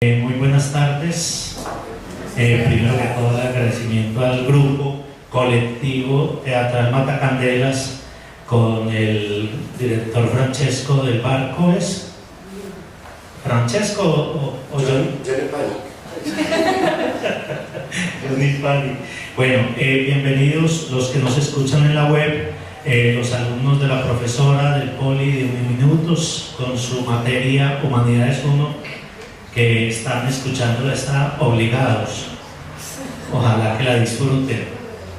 Muy buenas tardes. Primero que todo, el agradecimiento al grupo colectivo Teatral Matacandelas con el director Francesco del Barco. ¿Es Francesco o Johnny Pani? Bueno, bienvenidos los que nos escuchan en la web, los alumnos de la profesora del Poli de Uniminutos con su materia Humanidades 1, que están escuchándola, están obligados. Ojalá que la disfruten.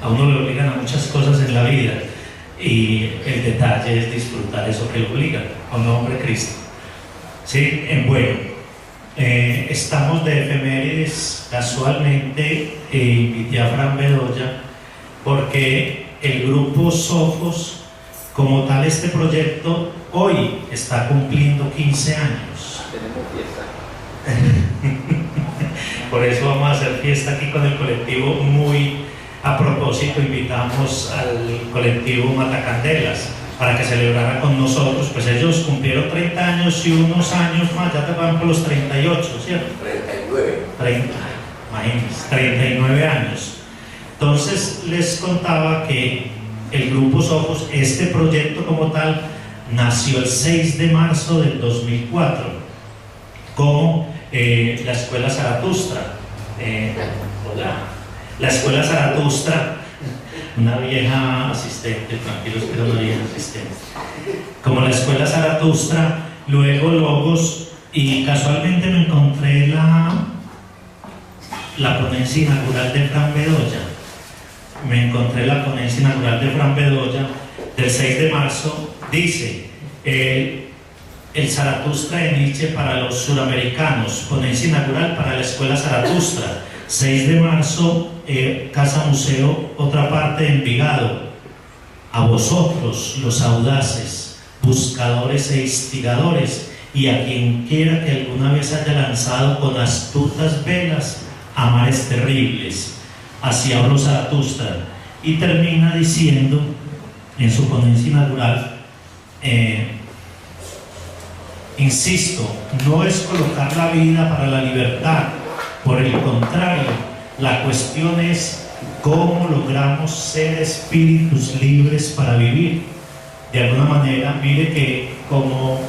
A uno le obligan a muchas cosas en la vida y el detalle es disfrutar eso que le obligan, a un hombre Cristo. ¿Sí? Bueno, estamos de efemérides. Casualmente invité a Fran Bedoya porque el grupo Sofos, como tal, este proyecto hoy está cumpliendo 15 años. Tenemos fiesta. Por eso vamos a hacer fiesta aquí con el colectivo. Muy a propósito, invitamos al colectivo Matacandelas para que celebrara con nosotros. Pues ellos cumplieron 30 años y unos años más, ya te van por los 38, ¿cierto? 39. Imagínense, 39 años. Entonces les contaba que el grupo Sofos, este proyecto como tal, nació el 6 de marzo del 2004 como la Escuela Zaratustra. Hola. La Escuela Zaratustra, una vieja asistente, tranquilos que era una vieja asistente, como la Escuela Zaratustra, luego Logos, y casualmente me encontré la ponencia inaugural de Fran Bedoya. Me encontré la ponencia inaugural de Fran Bedoya del 6 de marzo. Dice: el Zaratustra de Nietzsche para los suramericanos, ponencia inaugural para la Escuela Zaratustra, 6 de marzo, Casa Museo, otra parte de Envigado. A vosotros, los audaces, buscadores e instigadores, y a quien quiera que alguna vez haya lanzado con astutas velas a mares terribles, hacia oro Zaratustra. Y termina diciendo en su ponencia inaugural, insisto, no es colocar la vida para la libertad, por el contrario, la cuestión es cómo logramos ser espíritus libres para vivir. De alguna manera, mire que como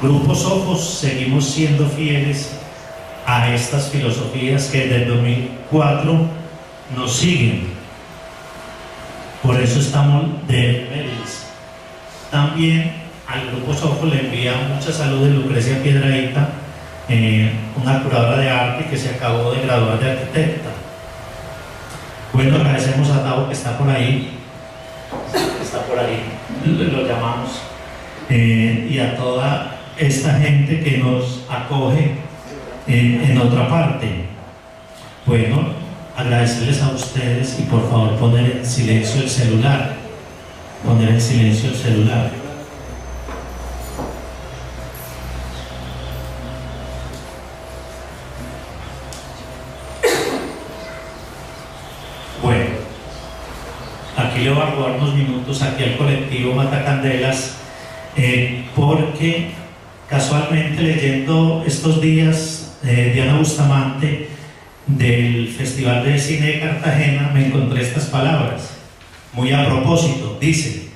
Grupo Sofos seguimos siendo fieles a estas filosofías que desde el 2004 nos siguen. Por eso estamos de felices. También al Grupo Sofos le envía mucha salud de Lucrecia Piedrahita, una curadora de arte que se acabó de graduar de arquitecta. Bueno, agradecemos a Tavo que está por ahí, lo llamamos, y a toda esta gente que nos acoge en otra parte. Bueno, agradecerles a ustedes y por favor poner en silencio el celular. Bueno, aquí le voy a robar unos minutos aquí al colectivo Matacandelas, porque casualmente leyendo estos días Diana Bustamante del Festival de Cine de Cartagena me encontré estas palabras, muy a propósito. Dice: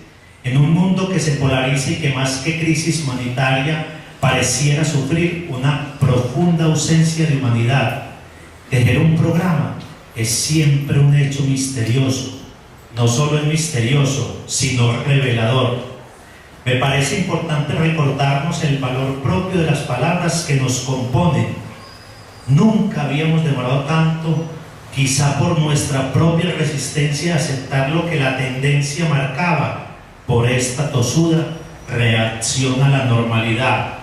en un mundo que se polariza y que más que crisis humanitaria pareciera sufrir una profunda ausencia de humanidad, tener un programa es siempre un hecho misterioso. No solo es misterioso, sino revelador. Me parece importante recordarnos el valor propio de las palabras que nos componen. Nunca habíamos demorado tanto, quizá por nuestra propia resistencia a aceptar lo que la tendencia marcaba, por esta tosuda reacción a la normalidad.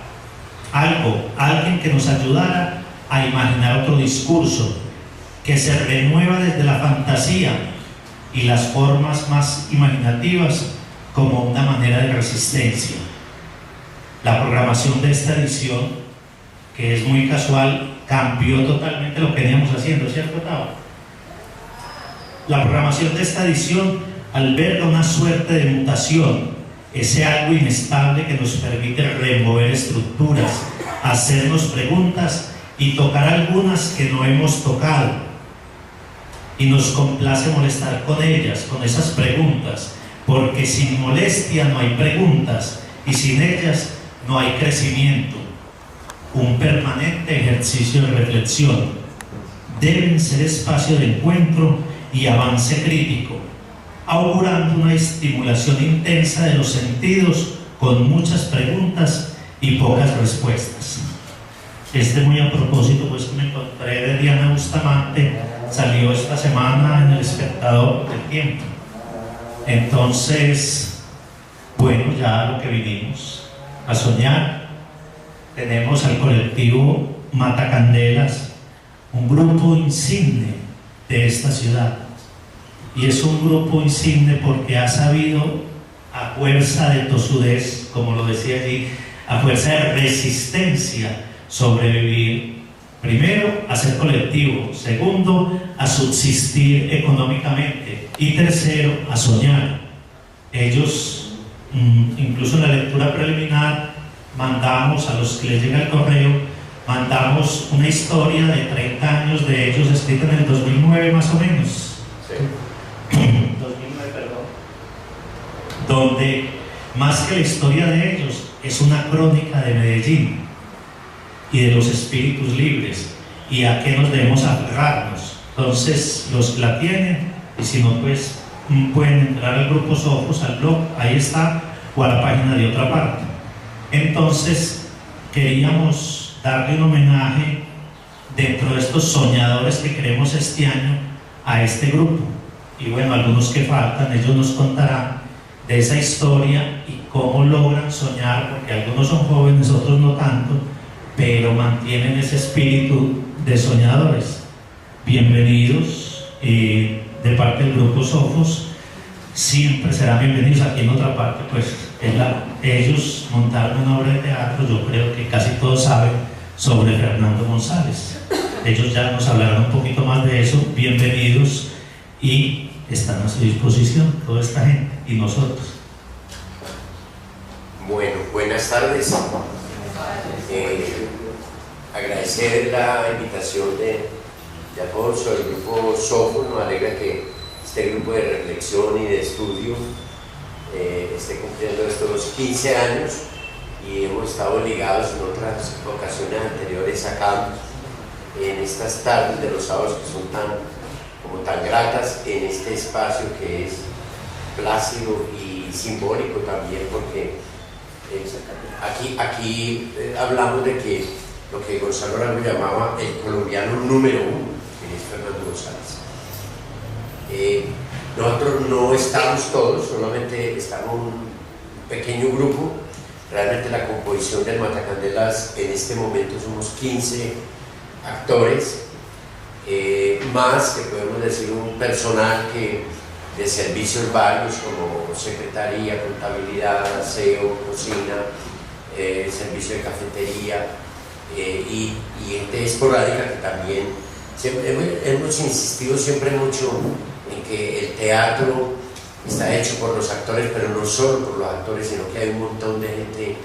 Alguien que nos ayudara a imaginar otro discurso, que se renueva desde la fantasía y las formas más imaginativas como una manera de resistencia. La programación de esta edición, que es muy casual, cambió totalmente lo que veníamos haciendo, ¿cierto, Tavo? La programación de esta edición alberga una suerte de mutación, ese algo inestable que nos permite remover estructuras, hacernos preguntas y tocar algunas que no hemos tocado. Y nos complace molestar con ellas, con esas preguntas, porque sin molestia no hay preguntas y sin ellas no hay crecimiento. Un permanente ejercicio de reflexión. Deben ser espacio de encuentro y avance crítico, augurando una estimulación intensa de los sentidos con muchas preguntas y pocas respuestas. Muy a propósito, pues que me encontré de Diana Bustamante, salió esta semana en El Espectador del Tiempo. Entonces, bueno, ya lo que vinimos a soñar, tenemos al colectivo Matacandelas, un grupo insigne de esta ciudad. Y es un grupo insigne porque ha sabido, a fuerza de tosudez, como lo decía allí, a fuerza de resistencia, sobrevivir. Primero, a ser colectivo. Segundo, a subsistir económicamente. Y tercero, a soñar. Ellos, incluso en la lectura preliminar, mandamos a los que les llega el correo, mandamos una historia de 30 años de ellos, escrita en el 2009 más o menos. Sí. 2009, perdón. Donde, más que la historia de ellos, es una crónica de Medellín y de los espíritus libres y a qué nos debemos aferrarnos. Entonces, los que la tienen, y si no, pues pueden entrar al grupo Sofos, al blog, ahí está, o a la página de otra parte. Entonces, queríamos darle un homenaje dentro de estos soñadores que queremos este año a este grupo. Y bueno, algunos que faltan, ellos nos contarán de esa historia y cómo logran soñar, porque algunos son jóvenes, otros no tanto, pero mantienen ese espíritu de soñadores. Bienvenidos, de parte del grupo Sofos, siempre serán bienvenidos. Aquí en otra parte, pues ellos montaron una obra de teatro, yo creo que casi todos saben, sobre Fernando González. Ellos ya nos hablarán un poquito más de eso. Bienvenidos, y están a su disposición toda esta gente y nosotros. Bueno, buenas tardes. Agradecer la invitación de Alfonso, del grupo Sofos. Nos alegra que este grupo de reflexión y de estudio esté cumpliendo estos 15 años, y hemos estado ligados en otras ocasiones anteriores acá, en estas tardes de los sábados que son tan gratas, en este espacio que es plácido y simbólico también, porque aquí hablamos de que lo que Gonzalo Arango llamaba el colombiano número uno, que es Fernando González. Nosotros no estamos todos, solamente estamos un pequeño grupo. Realmente la composición del Matacandelas en este momento somos 15 actores, más que podemos decir un personal de servicios varios como secretaría, contabilidad, aseo, cocina, servicio de cafetería, y gente esporádica que también hemos insistido siempre mucho en que el teatro está hecho por los actores, pero no solo por los actores, sino que hay un montón de gente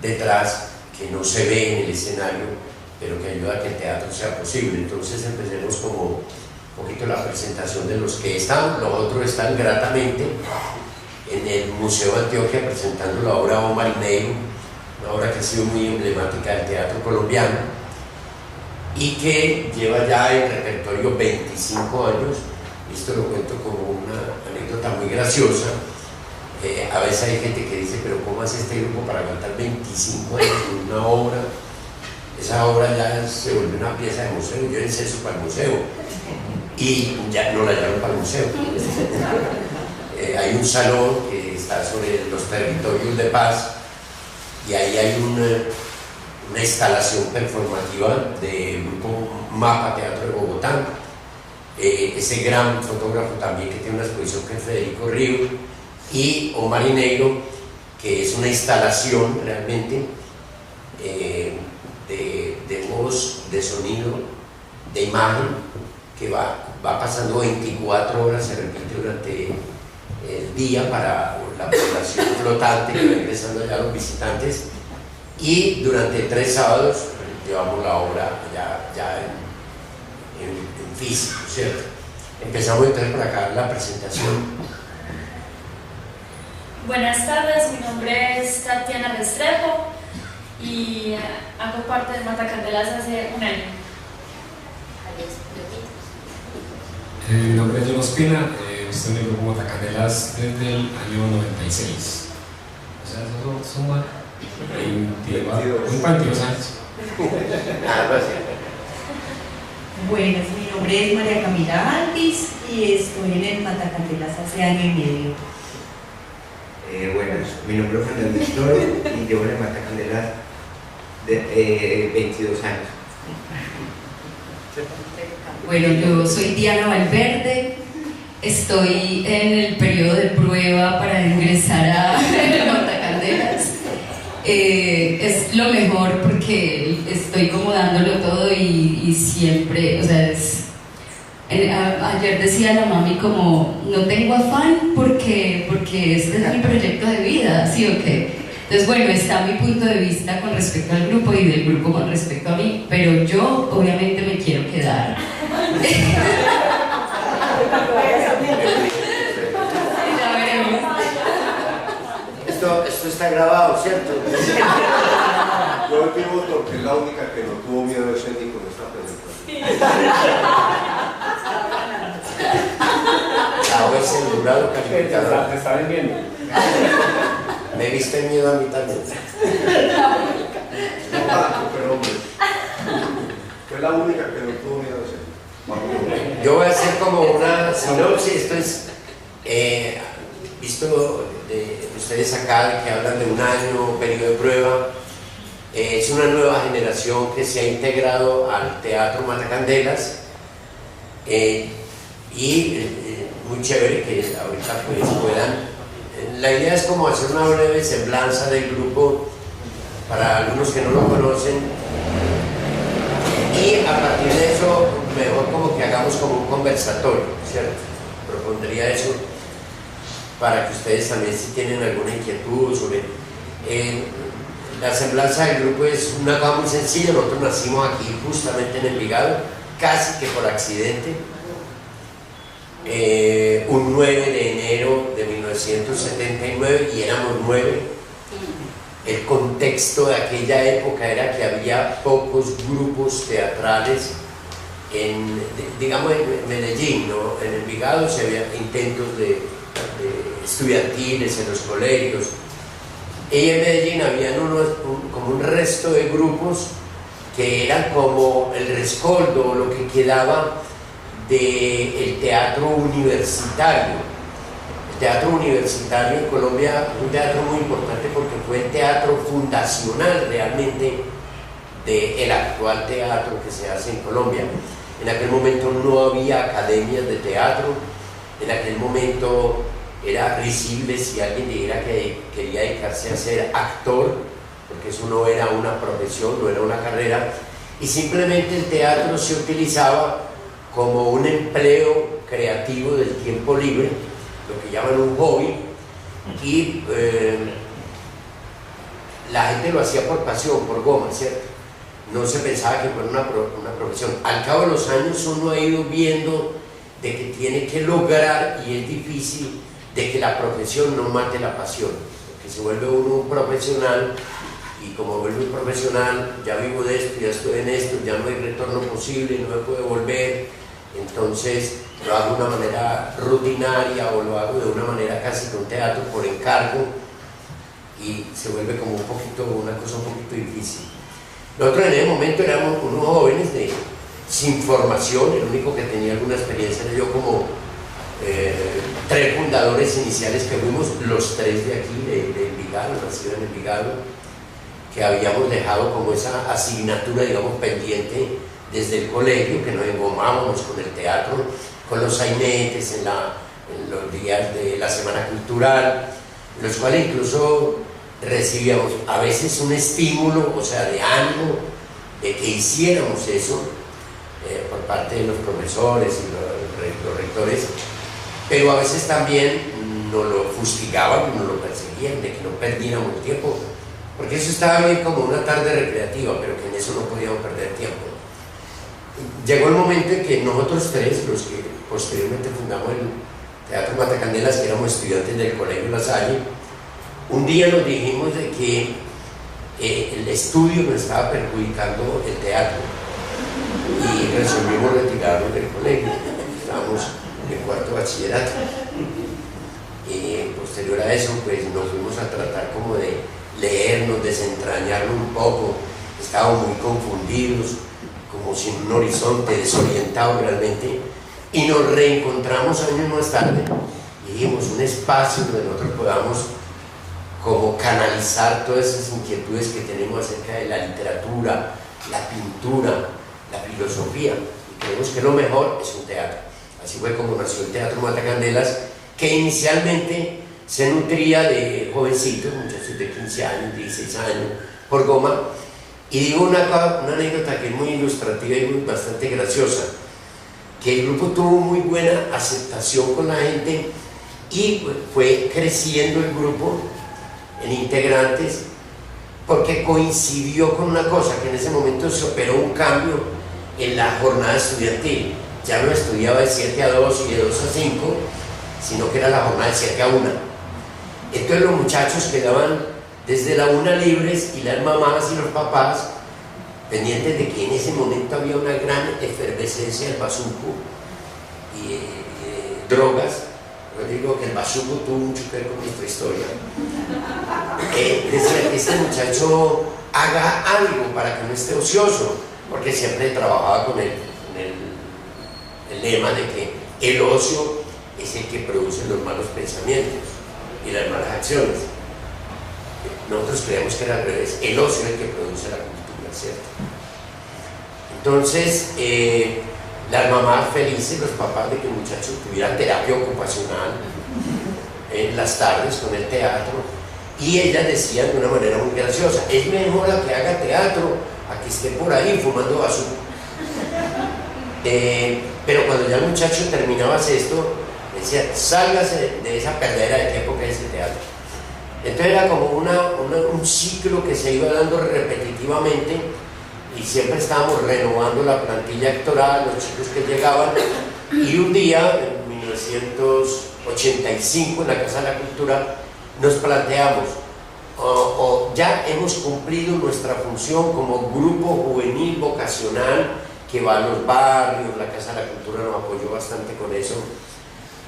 detrás que no se ve en el escenario, pero que ayuda a que el teatro sea posible. Entonces empecemos como un poquito la presentación de los que están. Los otros están gratamente en el Museo de Antioquia presentando la obra Omar y Negro, una obra que ha sido muy emblemática del teatro colombiano y que lleva ya en repertorio 25 años. Esto lo cuento como una anécdota muy graciosa. A veces hay gente que dice, pero ¿cómo hace este grupo para aguantar 25 años en una obra? Esa obra ya se volvió una pieza de museo. Yo hice eso para el museo y ya no la llevaron para el museo. Hay un salón que está sobre los territorios de paz, y ahí hay una instalación performativa del grupo Mapa Teatro de Bogotá. Ese gran fotógrafo también, que tiene una exposición, que es Federico Río, y Omar y Negro, que es una instalación realmente de voz, de sonido, de imagen, que va pasando 24 horas, se repite durante el día para la población flotante que va ingresando allá, los visitantes, y durante 3 sábados llevamos la obra ya en físico, ¿cierto? Empezamos entonces por acá la presentación. Buenas tardes, mi nombre es Tatiana Restrepo y hago parte de Matacandelas hace un año. Mi nombre es John Ospina, estoy en el grupo Matacandelas desde el año 96. O sea, eso suma 22 años. Buenas, mi nombre es María Camila Alvis y estoy en el Matacandelas hace año y medio. Buenas, mi nombre es Fernández Toro y llevo en el Matacandelas de 22 años. Bueno, yo soy Diana Valverde, estoy en el periodo de prueba para ingresar a Matacandelas. Es lo mejor porque estoy como dándolo todo y siempre, o sea, ayer decía la mami como, no tengo afán porque este es mi proyecto de vida, ¿sí o qué? Entonces, bueno, está mi punto de vista con respecto al grupo y del grupo con respecto a mí, pero yo obviamente me quiero quedar. Ya veremos. Esto está grabado, ¿cierto? Yo el pivoto, que es la única que no tuvo miedo escénico en esta presentación. Ahora es el jurado calificador. ¿Te está vendiendo? Me viste miedo a mí también. Pero hombre, fue la única que no tuvo miedo escénico. Yo voy a hacer como una sinopsis. Esto es visto de ustedes acá que hablan de un año, periodo de prueba. Es una nueva generación que se ha integrado al Teatro Matacandelas y muy chévere que ahorita pues puedan. La idea es como hacer una breve semblanza del grupo para algunos que no lo conocen y a partir de eso mejor como que hagamos como un conversatorio, ¿cierto? Propondría eso para que ustedes también si tienen alguna inquietud sobre la semblanza del grupo. Es una cosa muy sencilla. Nosotros nacimos aquí justamente en Envigado, casi que por accidente, un 9 de enero de 1979 y éramos 9. El contexto de aquella época era que había pocos grupos teatrales digamos en Medellín, ¿no? En Envigado se había intentos de estudiantiles en los colegios y en Medellín habían como un resto de grupos que eran como el rescoldo, lo que quedaba del teatro universitario. El teatro universitario en Colombia, un teatro muy importante porque fue el teatro fundacional realmente del actual teatro que se hace en Colombia. En aquel momento no había academias de teatro, en aquel momento era risible si alguien dijera que quería dedicarse a ser actor, porque eso no era una profesión, no era una carrera, y simplemente el teatro se utilizaba como un empleo creativo del tiempo libre, lo que llaman un hobby, y la gente lo hacía por pasión, por goma, ¿cierto? No se pensaba que fuera una profesión. Al cabo de los años uno ha ido viendo de que tiene que lograr, y es difícil, de que la profesión no mate la pasión, que se vuelve uno un profesional, y como vuelve un profesional, ya vivo de esto, ya estoy en esto, ya no hay retorno posible, no me puedo volver, entonces lo hago de una manera rutinaria o lo hago de una manera casi con teatro por encargo, y se vuelve como una cosa un poquito difícil. Nosotros en ese momento éramos unos jóvenes sin formación, el único que tenía alguna experiencia era yo como 3 fundadores iniciales que fuimos los 3 de aquí, de Envigado, nacido en Envigado, que habíamos dejado como esa asignatura, digamos, pendiente desde el colegio, que nos engomábamos con el teatro, con los sainetes en los días de la Semana Cultural, en los cuales incluso recibíamos a veces un estímulo, o sea, de ánimo, de que hiciéramos eso por parte de los profesores y los rectores, pero a veces también nos lo fustigaban, nos lo perseguían, de que no perdiéramos el tiempo, porque eso estaba bien como una tarde recreativa, pero que en eso no podíamos perder tiempo. Llegó el momento en que nosotros tres, los que posteriormente fundamos el Teatro Matacandelas, que éramos estudiantes del Colegio La Salle, un día nos dijimos de que el estudio nos estaba perjudicando el teatro y resolvimos retirarnos del colegio. Estábamos en cuarto bachillerato. Posterior a eso, pues nos fuimos a tratar como de leernos, desentrañarnos un poco. Estábamos muy confundidos, como sin un horizonte, desorientados realmente, y nos reencontramos años más tarde y dijimos un espacio donde nosotros podamos como canalizar todas esas inquietudes que tenemos acerca de la literatura, la pintura, la filosofía, y creemos que lo mejor es un teatro. Así fue como nació el Teatro Matacandelas, que inicialmente se nutría de jovencitos, muchachos de 15 años, 16 años, por goma. Y digo una anécdota que es muy ilustrativa y bastante graciosa, que el grupo tuvo muy buena aceptación con la gente y fue creciendo el grupo en integrantes, porque coincidió con una cosa, que en ese momento se operó un cambio en la jornada estudiantil. Ya no estudiaba de 7 a 2 y de 2 a 5, sino que era la jornada de 7 a 1. Entonces los muchachos quedaban desde la 1 libres y las mamás y los papás pendientes de que en ese momento había una gran efervescencia del bazuco y drogas. Yo digo que el bazuco tuvo mucho que ver con nuestra historia. Decía que este muchacho haga algo para que no esté ocioso, porque siempre trabajaba con el lema de que el ocio es el que produce los malos pensamientos y las malas acciones. Nosotros creemos que era al revés, el ocio es el que produce la cultura, ¿cierto? Entonces, las mamás felices, los papás de que el muchacho tuviera terapia ocupacional en las tardes con el teatro, y ellas decían de una manera muy graciosa: es mejor a que haga teatro a que esté por ahí fumando basura. Pero cuando ya el muchacho terminaba esto, decía: sálgase de esa perdera de tiempo que es el teatro. Entonces era como un ciclo que se iba dando repetitivamente, y siempre estábamos renovando la plantilla actoral, los chicos que llegaban. Y un día, en 1985, en la Casa de la Cultura, nos planteamos: ya hemos cumplido nuestra función como grupo juvenil vocacional que va a los barrios. La Casa de la Cultura nos apoyó bastante con eso,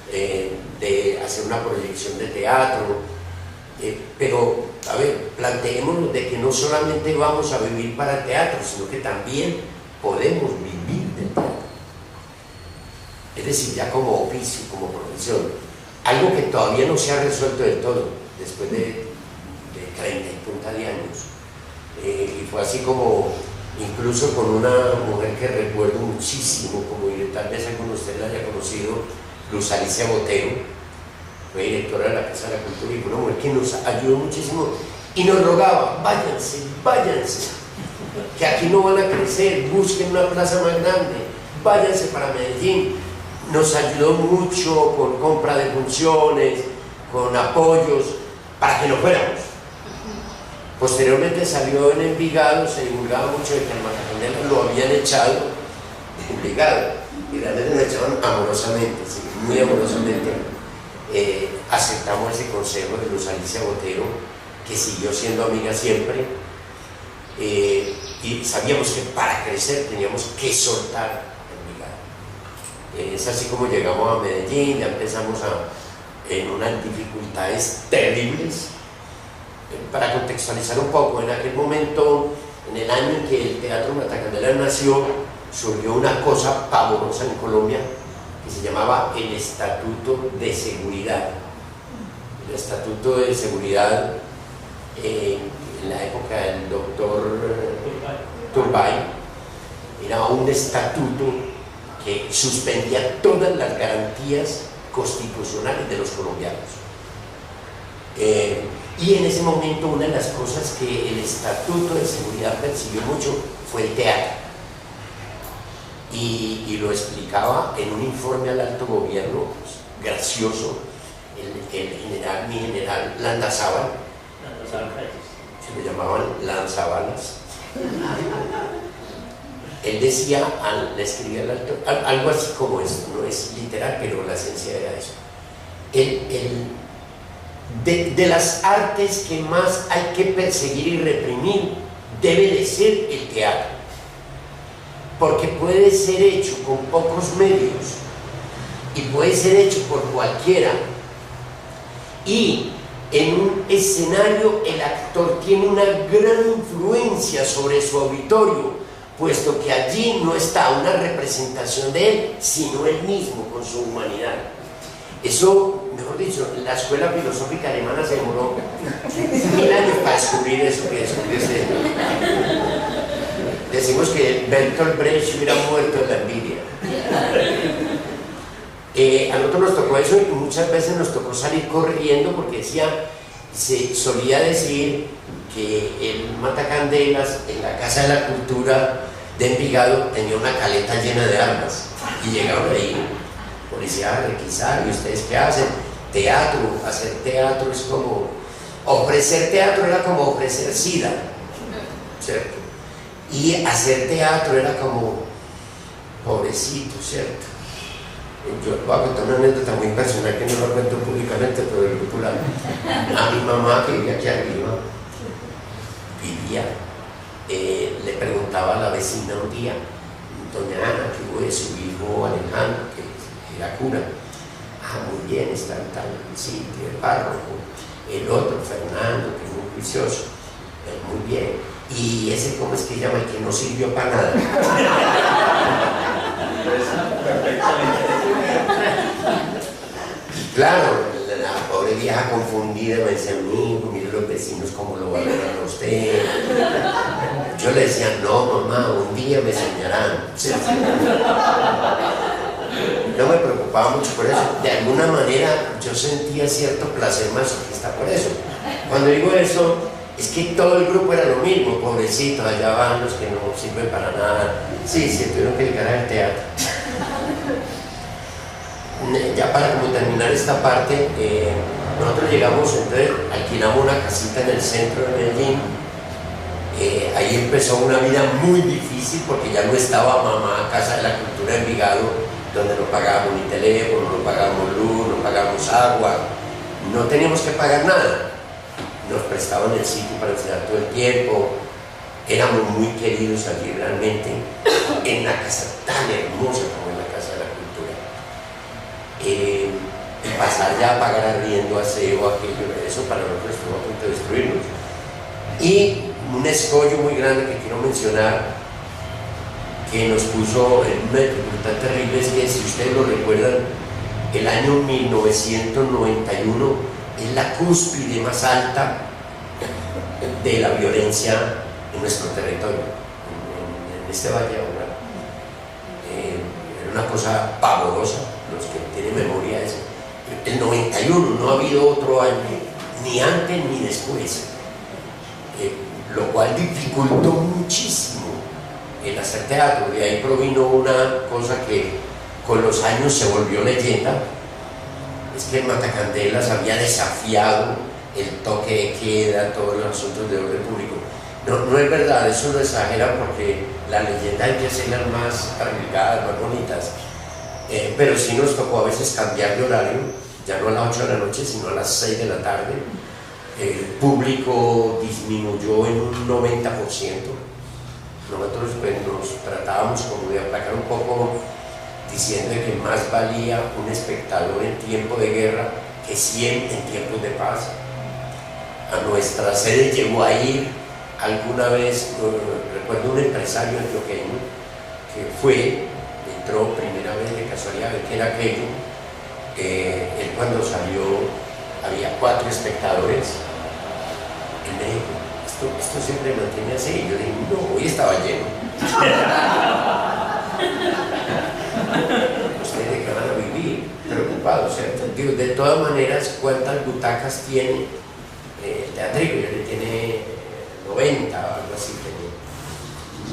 de hacer una proyección de teatro. Pero, a ver, planteémonos de que no solamente vamos a vivir para el teatro, sino que también podemos vivir del teatro. Es decir, ya como oficio, como profesión. Algo que todavía no se ha resuelto del todo, después de 30 y punta de años. Y fue así como, incluso con una mujer que recuerdo muchísimo, como tal vez alguno de ustedes la haya conocido, Luz Alicia Botero. Fue directora de la Casa de la Cultura y fue una mujer que nos ayudó muchísimo y nos rogaba: váyanse, váyanse, que aquí no van a crecer, busquen una plaza más grande, váyanse para Medellín. Nos ayudó mucho con compra de funciones, con apoyos, para que no fuéramos. Posteriormente salió en Envigado, se divulgaba mucho de que al Matacandelas lo habían echado de Envigado, y realmente lo echaban amorosamente, sí, muy amorosamente. Aceptamos ese consejo de Luz Alicia Botero, que siguió siendo amiga siempre, y sabíamos que para crecer teníamos que soltar el Envigado. Es así como llegamos a Medellín, ya empezamos en unas dificultades terribles. Para contextualizar un poco, en aquel momento, en el año en que el Teatro Matacandelas nació, surgió una cosa pavorosa en Colombia que se llamaba el Estatuto de Seguridad. El Estatuto de Seguridad, en la época del doctor Turbay, era un estatuto que suspendía todas las garantías constitucionales de los colombianos. Y en ese momento una de las cosas que el Estatuto de Seguridad persiguió mucho fue el teatro. Y lo explicaba en un informe al alto gobierno, pues, gracioso, mi general Landazábal, que lo llamaban lanzabalas. Él decía, le escribía al actor, algo así como esto, no es literal, pero la esencia era eso. De las artes que más hay que perseguir y reprimir, debe de ser el teatro, porque puede ser hecho con pocos medios y puede ser hecho por cualquiera, y en un escenario el actor tiene una gran influencia sobre su auditorio, puesto que allí no está una representación de él, sino él mismo con su humanidad. Eso, mejor dicho, la escuela filosófica alemana se demoró 1000 años para descubrir eso que descubriese. Decimos que Bertolt Brecht hubiera muerto en la envidia. A nosotros nos tocó eso y muchas veces nos tocó salir corriendo porque se solía decir que el Matacandelas en la Casa de la Cultura de Envigado tenía una caleta llena de armas y llegaron ahí policía a requisar. ¿Y ustedes qué hacen? Teatro. Hacer teatro es como ofrecer teatro, era como ofrecer sida, ¿cierto? Y hacer teatro era como pobrecito, ¿cierto? Yo voy a contar una anécdota muy personal que no la cuento públicamente, pero el popular. A mi mamá, que vivía aquí arriba, le preguntaba a la vecina un día, doña Ana, que hubo de su hijo Alejandro, que era cura. Ah, muy bien, está en tal sitio, el párroco. El otro, Fernando, que es muy juicioso. Muy bien. Y ese, ¿cómo es que llama? El que no sirvió para nada. Claro, la pobre vieja confundida me decía, amigo, mire los vecinos cómo lo valoran a usted. Yo le decía, no mamá, un día me enseñarán. No me preocupaba mucho por eso. De alguna manera yo sentía cierto placer masoquista por eso. Cuando digo eso, es que todo el grupo era lo mismo, pobrecitos, allá van los que no sirven para nada. Sí, se tuvieron que dedicar al teatro. Ya para como terminar esta parte, nosotros llegamos, entonces alquilamos una casita en el centro de Medellín. Ahí empezó una vida muy difícil porque ya no estaba mamá, Casa de la Cultura de Envigado, donde no pagábamos ni teléfono, no pagábamos luz, no pagábamos agua, no teníamos que pagar nada. Nos prestaban el sitio para enseñar todo el tiempo, éramos muy queridos allí realmente, en una casa tan hermosa como en la Casa de la Cultura. Y pasar ya a pagar arriendo, aseo, aquello, eso para nosotros estuvo a punto de destruirnos. Y un escollo muy grande que quiero mencionar, que nos puso en una dificultad terrible, es que si ustedes lo recuerdan, el año 1991 es la cúspide más alta de la violencia en nuestro territorio, en este valle ahora. Era una cosa pavorosa, los que tienen memoria es el 91, no ha habido otro año, ni antes ni después, lo cual dificultó muchísimo el hacer teatro. De ahí provino una cosa que con los años se volvió leyenda, es que Matacandelas había desafiado el toque de queda, todos los asuntos de orden público. No es verdad, eso lo exagera porque la leyenda hay que hacerlas más arriesgadas, más bonitas, pero sí nos tocó a veces cambiar de horario, ya no a las 8 de la noche, sino a las 6 de la tarde. El público disminuyó en un 90%. Nosotros pues, nos tratábamos como de aplacar un poco, diciendo que más valía un espectador en tiempo de guerra que 100 en tiempos de paz. A nuestra sede llegó a ir alguna vez, recuerdo un empresario antioqueño que entró primera vez de casualidad, de que era aquello. Él cuando salió había 4 espectadores. Él me dijo, esto siempre mantiene así. Y yo le dije, no, hoy estaba lleno. Ustedes de qué van a vivir preocupados, ¿cierto? Digo, de todas maneras, ¿cuántas butacas tiene el teatrico? Yo le tiene 90 o algo así.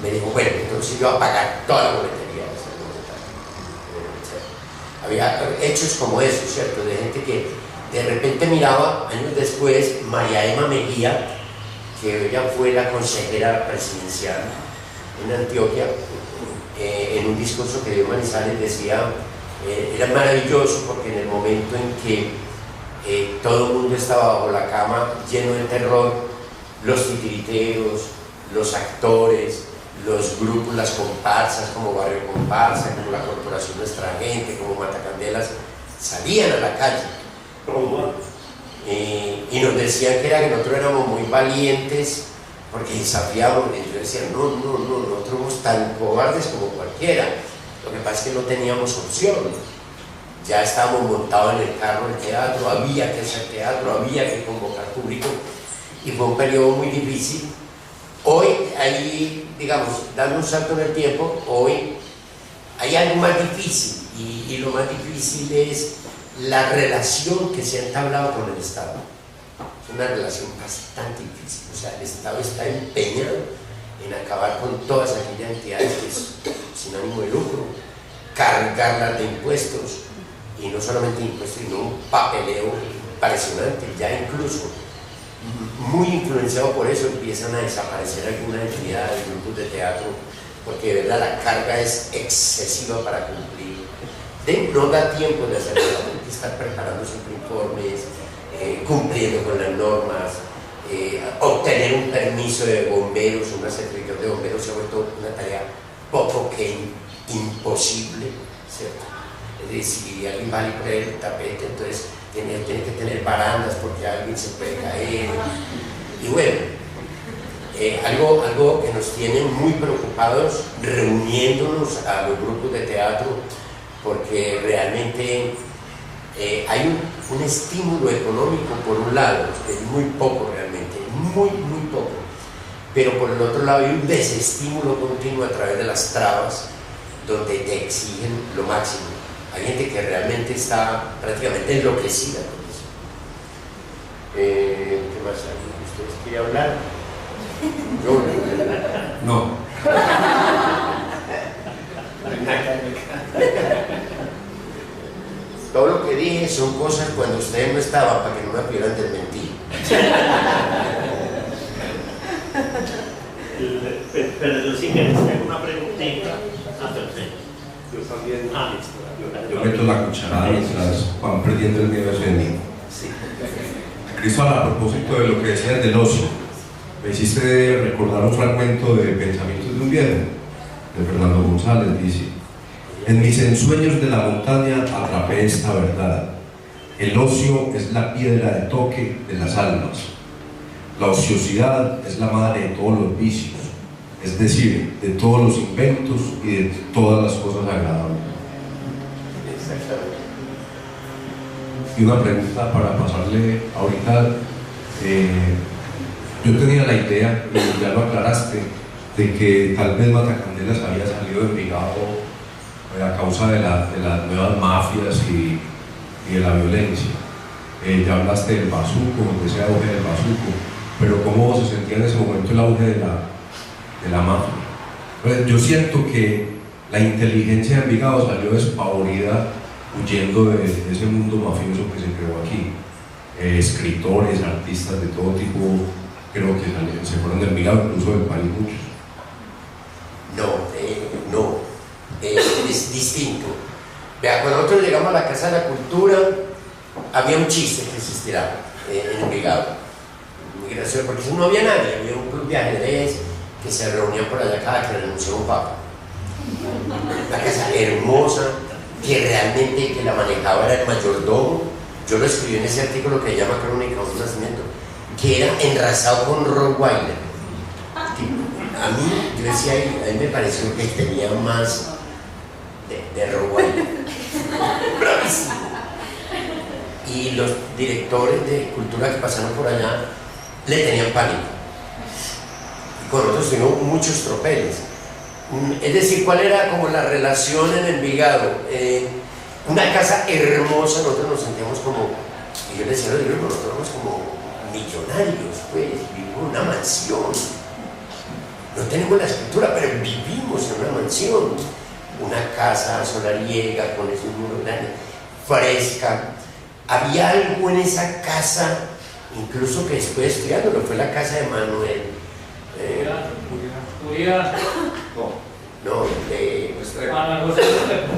Me dijo, bueno, entonces yo voy a pagar toda la boletería de esa butaca. Había hechos como esos, ¿cierto? De gente que de repente miraba, años después, María Emma Mejía, que ella fue la consejera presidencial en Antioquia, en un discurso que dio en Manizales decía, era maravilloso porque en el momento en que todo el mundo estaba bajo la cama lleno de terror, los titiriteros, los actores, los grupos, las comparsas como Barrio Comparsa, como la Corporación Nuestra Gente, como Matacandelas, salían a la calle y nos decían que nosotros éramos muy valientes porque desafiábamos, y yo decía, no, nosotros somos tan cobardes como cualquiera, lo que pasa es que no teníamos opción, ya estábamos montados en el carro del teatro, había que hacer teatro, había que convocar público, y fue un periodo muy difícil. Hoy, ahí, digamos, dando un salto en el tiempo, hoy hay algo más difícil, y lo más difícil es la relación que se ha entablado con el Estado. Es una relación bastante difícil, o sea, el Estado está empeñado en acabar con todas aquellas entidades que es sin ánimo de lucro, cargarlas de impuestos, y no solamente impuestos, sino un papeleo impresionante, ya incluso muy influenciado por eso empiezan a desaparecer algunas entidades, grupos de teatro, porque de verdad la carga es excesiva para cumplir. No da tiempo de hacerlo, hay que estar preparando siempre informes, cumpliendo con las normas, obtener un permiso de bomberos, una certificación de bomberos se ha vuelto una tarea poco que imposible, ¿cierto? Es decir, si alguien va a ir por el tapete, entonces tiene que tener barandas porque alguien se puede caer. Y bueno, algo que nos tiene muy preocupados, reuniéndonos a los grupos de teatro, porque realmente hay un estímulo económico por un lado, es muy poco realmente, muy poco, pero por el otro lado hay un desestímulo continuo a través de las trabas, donde te exigen lo máximo. Hay gente que realmente está prácticamente enloquecida con eso. ¿Qué más hay? ¿Ustedes quieren hablar? Yo No. Todo lo que dije son cosas cuando ustedes no estaban, para que no me pudieran desmentir. Pero yo sí que les tengo una preguntita a tercero. Yo también. Yo meto la cucharada mientras van perdiendo el miedo escénico. Sí. Cristóbal, a propósito de lo que decías del ocio, me hiciste recordar un fragmento de Pensamientos de un viejo, de Fernando González. Dice: en mis ensueños de la montaña atrapé esta verdad. El ocio es la piedra de toque de las almas. La ociosidad es la madre de todos los vicios, es decir, de todos los inventos y de todas las cosas agradables. Exactamente. Y una pregunta para pasarle ahorita. Yo tenía la idea, y ya lo aclaraste, de que tal vez Matacandelas había salido de Envigado a causa de las nuevas mafias y de la violencia. Ya hablaste del bazuco, de ese auge del bazuco, pero ¿cómo se sentía en ese momento el auge de la mafia? Pues yo siento que la inteligencia de Envigado salió despavorida, huyendo de ese mundo mafioso que se creó aquí. Escritores, artistas de todo tipo, creo que se fueron de Envigado, incluso del país muchos. No, es distinto. Vea, cuando nosotros llegamos a la Casa de la Cultura, había un chiste que existía en Envigado, muy gracioso, porque no había nadie, había un club de ajedrez que se reunía por allá cada que renunció un papa. Una casa hermosa, que realmente que la manejaba era el mayordomo. Yo lo escribí en ese artículo que se llama Crónica de un Nacimiento, que era enrasado con Rottweiler. A mí, yo decía, a mí me pareció que tenía más de Rottweiler. Bravísimo. Y los directores de cultura que pasaron por allá le tenían pánico. Y con nosotros tuvimos muchos tropeles. Es decir, ¿cuál era como la relación en Envigado? Una casa hermosa, nosotros nos sentíamos como, y yo le decía a los libros, nosotros éramos como millonarios, pues, vivimos en una mansión. No tenemos la escritura, pero vivimos en una mansión. Una casa solariega con esos muros grandes, fresca. Había algo en esa casa incluso que después estudiándolo, fue la casa de Manuel.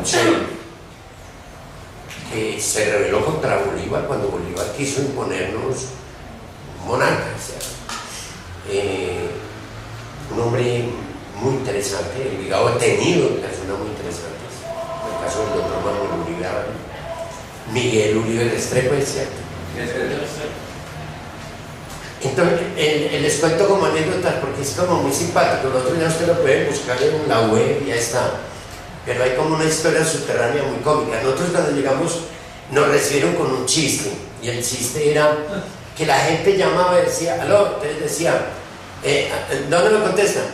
Sí, que se rebeló contra Bolívar cuando Bolívar quiso imponernos monarca. O sea, un hombre muy interesante, ligado a tenido personas muy interesantes. En el caso del doctor Manuel Uribe, Miguel Uribe Restrepo, es cierto. Entonces, les cuento como anécdotas porque es como muy simpático. Los otros ya usted lo pueden buscar en la web y ya está. Pero hay como una historia subterránea muy cómica. Nosotros cuando llegamos nos recibieron con un chiste. Y el chiste era que la gente llamaba y decía, aló, entonces decía, ¿dónde me contestan?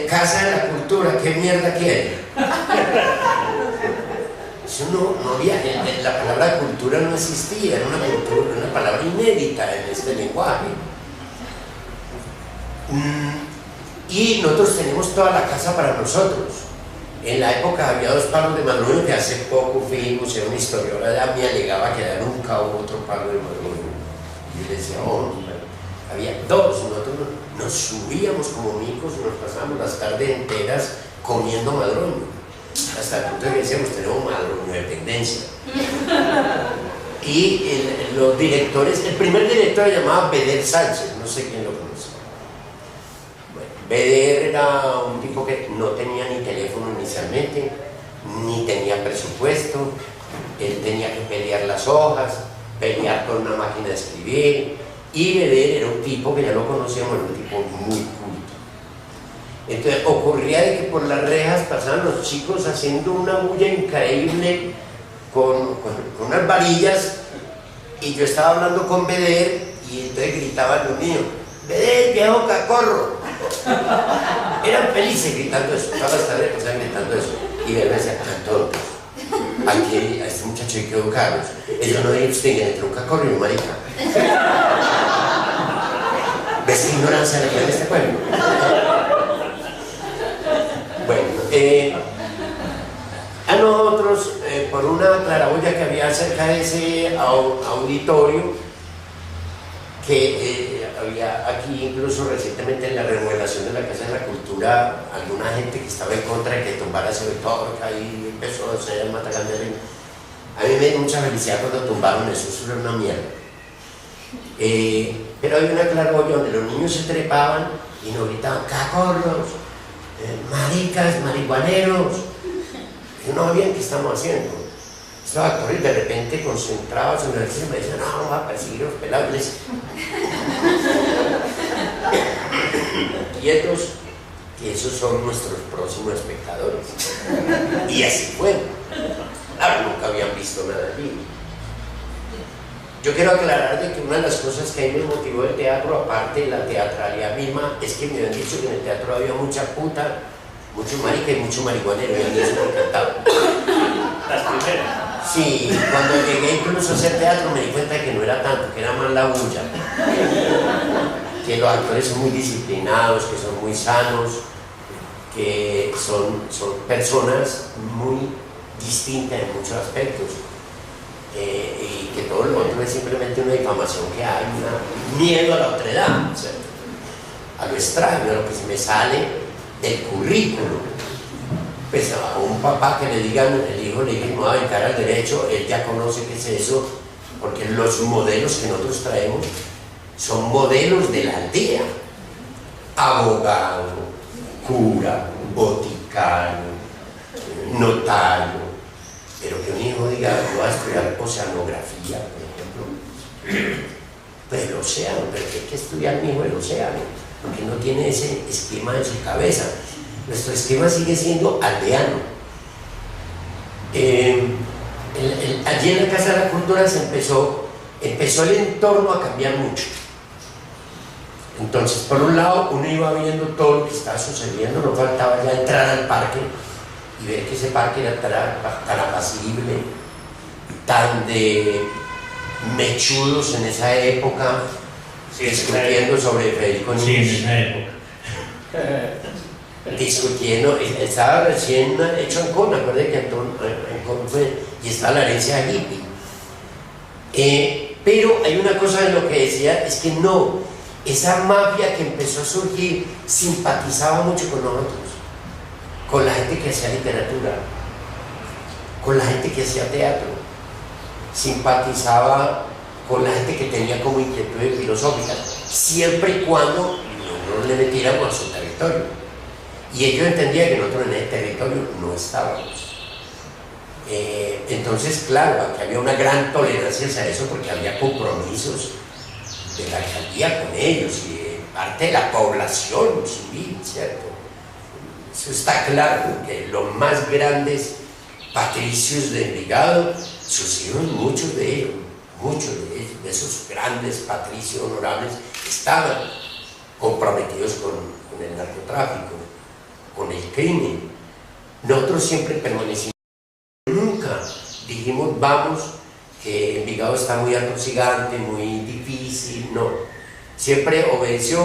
Casa de la Cultura, ¿qué mierda quiere? Eso no había, la palabra cultura no existía, era una palabra inédita en este lenguaje. Y nosotros tenemos toda la casa para nosotros. En la época había 2 palos de madroño que hace poco fuimos, era una historiadora ya me alegaba que era nunca hubo otro palo de madroño. Y yo le decía, había 2, nosotros nos subíamos como micos y nos pasábamos las tardes enteras comiendo madroño. Hasta el punto de que decíamos, tenemos madroño de dependencia. Y los directores, el primer director se llamaba Beder Sánchez, no sé quién lo conoce. Bueno, Beder era un tipo que no tenía ni teléfono inicialmente, ni tenía presupuesto, él tenía que pelear las hojas, pelear con una máquina de escribir, y Beder era un tipo que ya lo conocíamos, era un tipo muy culto. Entonces ocurría de que por las rejas pasaban los chicos haciendo una bulla increíble con unas varillas, y yo estaba hablando con Beder y entonces gritaban los niños, Beder, viejo cacorro. Eran felices gritando eso, todas las tardes pasaban gritando eso. Y Beder me decía, tan tontos, aquí a este muchacho hay que educarlos. Ellos no distinguen entre un cacorro y un marica. ¿Ves qué ignorancia le queda en este pueblo? Bueno, a nosotros, por una claraboya que había cerca de ese auditorio, que había aquí incluso recientemente en la remodelación de la Casa de la Cultura, alguna gente que estaba en contra de que tumbara ese auditorio, que ahí empezó a hacer el Matacandela. A mí me dio mucha felicidad cuando tumbaron eso, eso era una mierda. Pero había una claraboya donde los niños se trepaban y nos gritaban, cacorros, maricas, marihuaneros. Y no sabían qué estamos haciendo. Estos actores de repente concentrados en el cine me decían, no, vamos a perseguir los pelables. Quietos, que esos son nuestros próximos espectadores. Y así fue. Claro, nunca habían visto nada allí. Yo quiero aclarar de que una de las cosas que a mí me motivó el teatro, aparte de la teatralidad misma, es que me habían dicho que en el teatro había mucha puta, mucho marica y mucho marihuanero, y a mí eso me encantaba. Las primeras. Sí, cuando llegué incluso a hacer teatro me di cuenta de que no era tanto, que era más la bulla. Que los actores son muy disciplinados, que son muy sanos, que son personas muy distintas en muchos aspectos. Y que todo lo otro es simplemente una difamación que hay, un miedo a la otredad, ¿cierto? A lo extraño, a lo que se me sale del currículo. Pues a un papá que le digan, el hijo le diga no va a dedicar al derecho, él ya conoce qué es eso, porque los modelos que nosotros traemos son modelos de la aldea: abogado, cura, boticario, notario. Pero que un hijo diga, yo voy a estudiar oceanografía, por ejemplo, pero el océano, pero hay que estudiar mi hijo el océano, porque no tiene ese esquema en su cabeza. Nuestro esquema sigue siendo aldeano. Allí en la Casa de la Cultura se empezó el entorno a cambiar mucho. Entonces, por un lado, uno iba viendo todo lo que estaba sucediendo, no faltaba ya entrar al parque y ver que ese parque era tan apacible, tan de mechudos en esa época, sí, discutiendo sobre Federico Nietzsche. Sí, en esa época. Discutiendo, estaba recién hecho Ancón, acuérdense que Ancón fue, y estaba la herencia hippie. Pero hay una cosa en lo que decía, es que no, esa mafia que empezó a surgir simpatizaba mucho con nosotros, con la gente que hacía literatura, con la gente que hacía teatro, simpatizaba con la gente que tenía como inquietudes filosóficas, siempre y cuando no le metiéramos a su territorio. Y ellos entendían que nosotros en ese territorio no estábamos. Entonces, claro, aquí había una gran tolerancia hacia eso porque había compromisos de la alcaldía con ellos y de parte de la población civil, ¿cierto? Eso está claro, que los más grandes patricios de Envigado, sus hijos, muchos de ellos, de esos grandes patricios honorables, estaban comprometidos con el narcotráfico, con el crimen. Nosotros siempre permanecimos, nunca dijimos vamos, que Envigado está muy atosigante, muy difícil, no. Siempre obedeció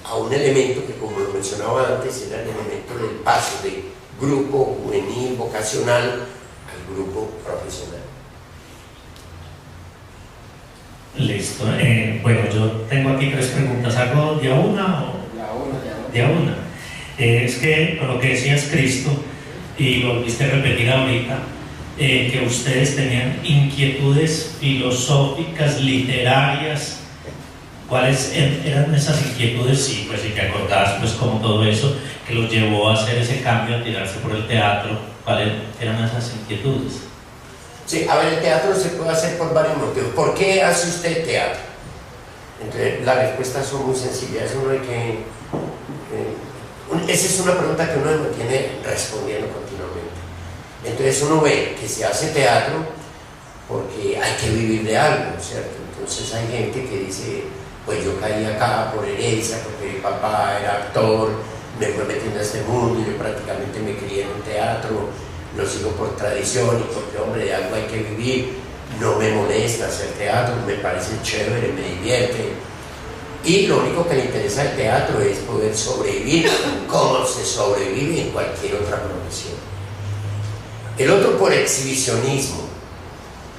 a un elemento que, como lo mencionaba antes, era el elemento del paso de grupo juvenil, vocacional, al grupo profesional. Listo. Bueno, yo tengo aquí 3 preguntas. ¿Hago de a una o...? De a una. Es que lo que decías, Cristo, y lo volviste a repetir ahorita, que ustedes tenían inquietudes filosóficas, literarias. ¿Cuáles eran esas inquietudes? Sí, pues si te acordás, pues como todo eso que los llevó a hacer ese cambio, a tirarse por el teatro. ¿Cuáles eran esas inquietudes? Sí, a ver, el teatro se puede hacer por varios motivos. ¿Por qué hace usted teatro? Entonces, las respuestas son muy sencillas. Uno hay que, esa es una pregunta que uno no tiene respondiendo continuamente. Entonces uno ve que se hace teatro porque hay que vivir de algo, ¿cierto? Entonces hay gente que dice, pues yo caí acá por herencia, porque mi papá era actor, me fue metiendo a este mundo y yo prácticamente me crié en un teatro, lo sigo por tradición y porque, hombre, de algo hay que vivir, no me molesta hacer teatro, me parece chévere, me divierte. Y lo único que le interesa al teatro es poder sobrevivir como se sobrevive en cualquier otra profesión. El otro por exhibicionismo.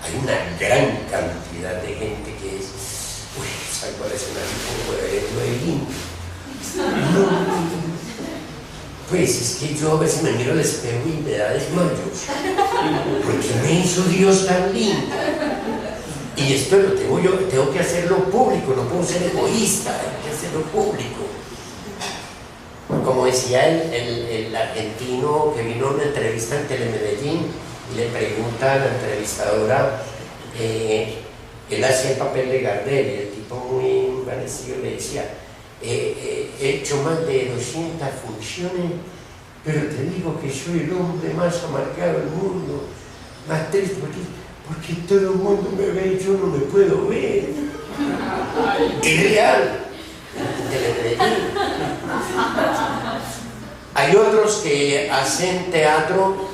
Hay una gran cantidad de gente que es, uy, salgo al escenario como de lindo. Pues es que yo a veces me miro al espejo y me da desmayos. ¿Por qué me hizo Dios tan lindo? Y esto lo tengo yo, tengo que hacerlo público, no puedo ser egoísta, hay que hacerlo público. Como decía el argentino que vino a una entrevista en Telemedellín y le pregunta a la entrevistadora, él hacía el papel de Gardel y el tipo muy parecido le decía, he hecho más de 200 funciones, pero te digo que soy el hombre más amargado del mundo, más triste, porque todo el mundo me ve y yo no me puedo ver. Es real. Hay otros que hacen teatro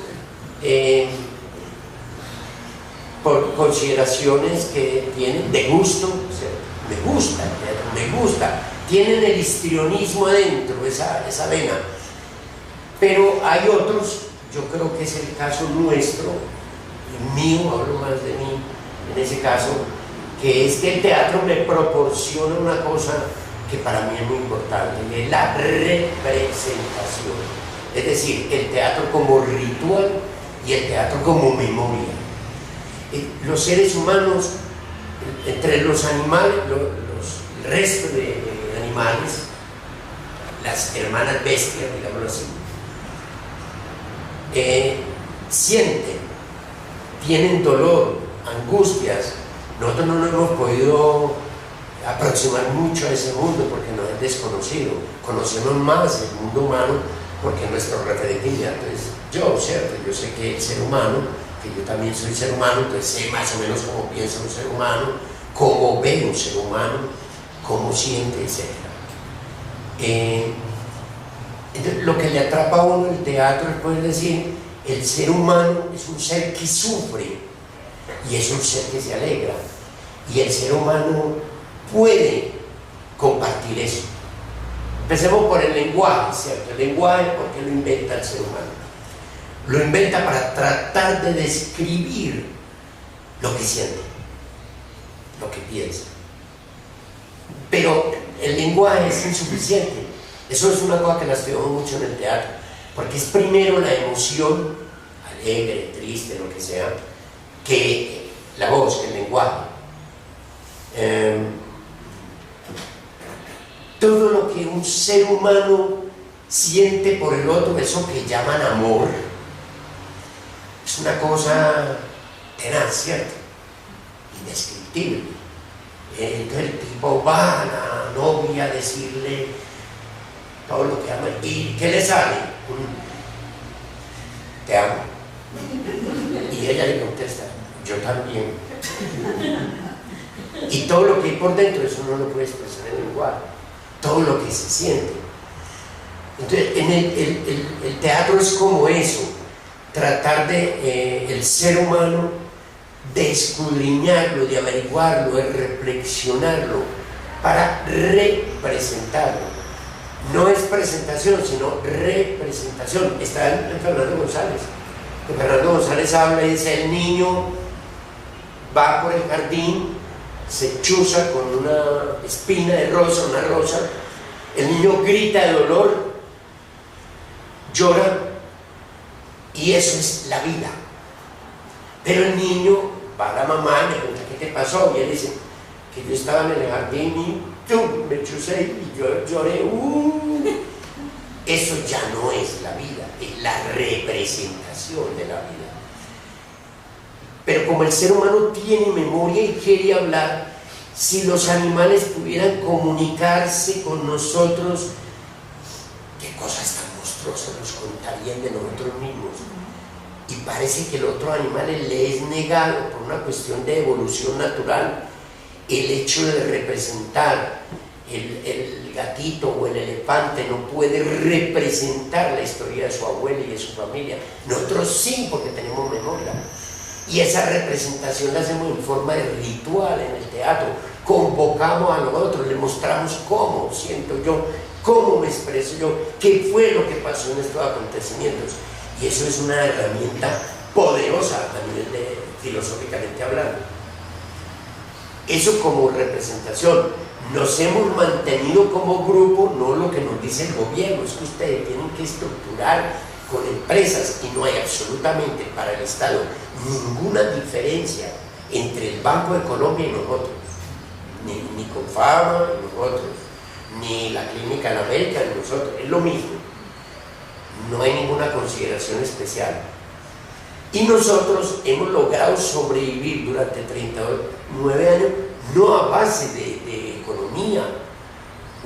por consideraciones que tienen de gusto, o sea, me gusta el teatro, me gusta, tienen el histrionismo adentro, esa vena. Pero hay otros, yo creo que es el caso nuestro, mío, hablo más de mí en ese caso, que es que el teatro me proporciona una cosa que para mí es muy importante, que es la representación. Es decir, el teatro como ritual y el teatro como memoria. Los seres humanos, entre los animales, el resto de animales, las hermanas bestias, digámoslo así, sienten, tienen dolor, angustias. Nosotros no nos hemos podido aproximar mucho a ese mundo porque nos es desconocido. Conocemos más el mundo humano porque nuestro referente inmediato es yo, ¿cierto? Yo sé que el ser humano, que yo también soy ser humano, entonces sé más o menos cómo piensa un ser humano, cómo ve un ser humano, cómo siente, etc. Entonces, lo que le atrapa a uno el teatro es poder decir, el ser humano es un ser que sufre y es un ser que se alegra, y el ser humano puede compartir eso. Empecemos por el lenguaje, ¿cierto? El lenguaje, ¿por qué lo inventa el ser humano? Lo inventa para tratar de describir lo que siente. lo que piensa. Pero el lenguaje es insuficiente. Eso es una cosa que la estudiamos mucho en el teatro, porque es primero la emoción, alegre, triste, lo que sea, que la voz, que el lenguaje. Todo lo que un ser humano siente por el otro, eso que llaman amor, es una cosa tenaz, ¿cierto? Indescriptible. Entonces el tipo va a la novia a decirle todo lo que ama. ¿Y qué le sale? Te amo. Y ella le contesta, yo también. Y todo lo que hay por dentro, eso no lo puede expresar en el lenguaje. Todo lo que se siente. Entonces, el teatro es como eso, tratar de el ser humano, de escudriñarlo, de averiguarlo, de reflexionarlo, para representarlo. No es presentación, sino representación. Está en Fernando González. Fernando González habla y dice, el niño va por el jardín, se chuza con una espina de rosa, una rosa, el niño grita de dolor, llora, y eso es la vida. Pero el niño va a la mamá y le pregunta, ¿qué te pasó? Y él dice, que yo estaba en el jardín y ¡tum! Me chusé y yo lloré. Eso ya no es la vida, es la representación de la vida. Pero como el ser humano tiene memoria y quiere hablar, si los animales pudieran comunicarse con nosotros, qué cosas tan monstruosas nos contarían de nosotros mismos. Y parece que el otro animal le es negado por una cuestión de evolución natural el hecho de representar. El gatito o el elefante no puede representar la historia de su abuela y de su familia. Nosotros sí, porque tenemos memoria. Y esa representación la hacemos en forma de ritual en el teatro. Convocamos a los otros, le mostramos cómo siento yo, cómo me expreso yo, qué fue lo que pasó en estos acontecimientos. Y eso es una herramienta poderosa a nivel de, filosóficamente hablando. Eso como representación. Nos hemos mantenido como grupo, no lo que nos dice el gobierno, es que ustedes tienen que estructurar con empresas, y no hay absolutamente para el Estado ninguna diferencia entre el Banco de Colombia y nosotros, ni Confama y nosotros, ni la Clínica de la América y nosotros, es lo mismo, no hay ninguna consideración especial. Y nosotros hemos logrado sobrevivir durante 39 años, no a base de economía,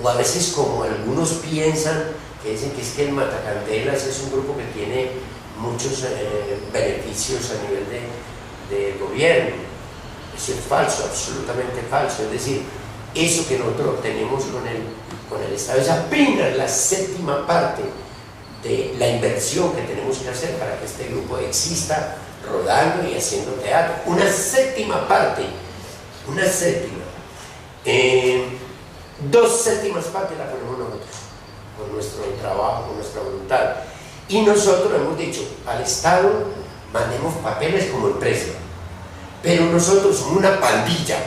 o a veces como algunos piensan, que dicen que es que el Matacandelas es un grupo que tiene muchos beneficios a nivel de gobierno. Eso es falso, absolutamente falso. Es decir, eso que nosotros obtenemos con el Estado es apenas la séptima parte de la inversión que tenemos que hacer para que este grupo exista rodando y haciendo teatro. Una séptima parte, una séptima. 2 séptimas partes la ponemos nosotros, con nuestro trabajo, con nuestra voluntad. Y nosotros hemos dicho, al Estado mandemos papeles como empresa, pero nosotros somos una pandilla.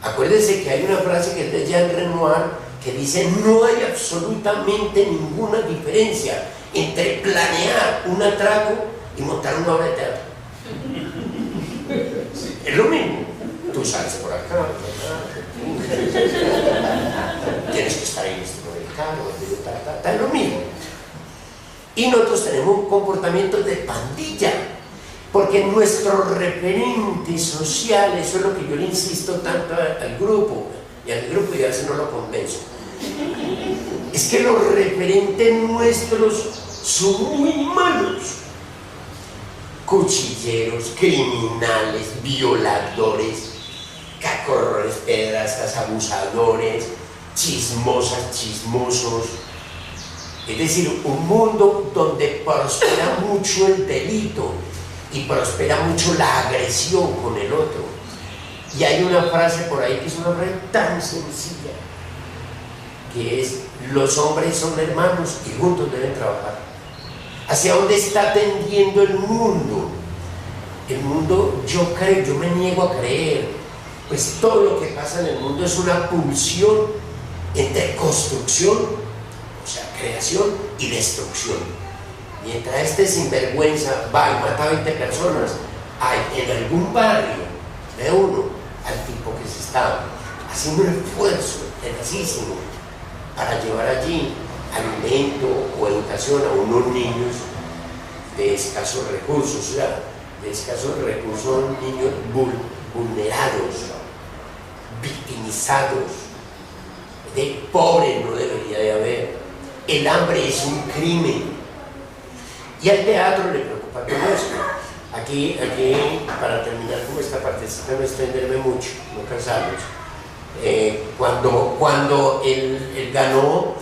Acuérdense que hay una frase que es de Jean Renoir que dice, no hay absolutamente ninguna diferencia entre planear un atraco y montar una obra de teatro. Es lo mismo. Tú sales por acá, tienes que estar en este mercado, es lo mismo. Y nosotros tenemos un comportamiento de pandilla, porque nuestro referente social, eso es lo que yo le insisto tanto al grupo, y a veces no lo convenzo, es que los referentes nuestros son muy malos. Cuchilleros, criminales, violadores, cacorrones, pedrastas, abusadores, chismosas, chismosos. Es decir, un mundo donde prospera mucho el delito y prospera mucho la agresión con el otro. Y hay una frase por ahí que es una frase tan sencilla, que es, los hombres son hermanos y juntos deben trabajar. ¿Hacia dónde está tendiendo el mundo? el mundo, yo me niego a creer, pues todo lo que pasa en el mundo es una pulsión entre construcción, o sea, creación y destrucción. Mientras este sinvergüenza va y mata a 20 personas, hay en algún barrio de uno al tipo que se está haciendo un esfuerzo intensísimo para llevar allí alimento o educación a unos niños de escasos recursos, o sea, de escasos recursos, niños vulnerados, victimizados, de pobres no debería de haber. El hambre es un crimen y al teatro le preocupa todo esto. Aquí para terminar con esta partecita, no extenderme mucho, no cansarlos, cuando él ganó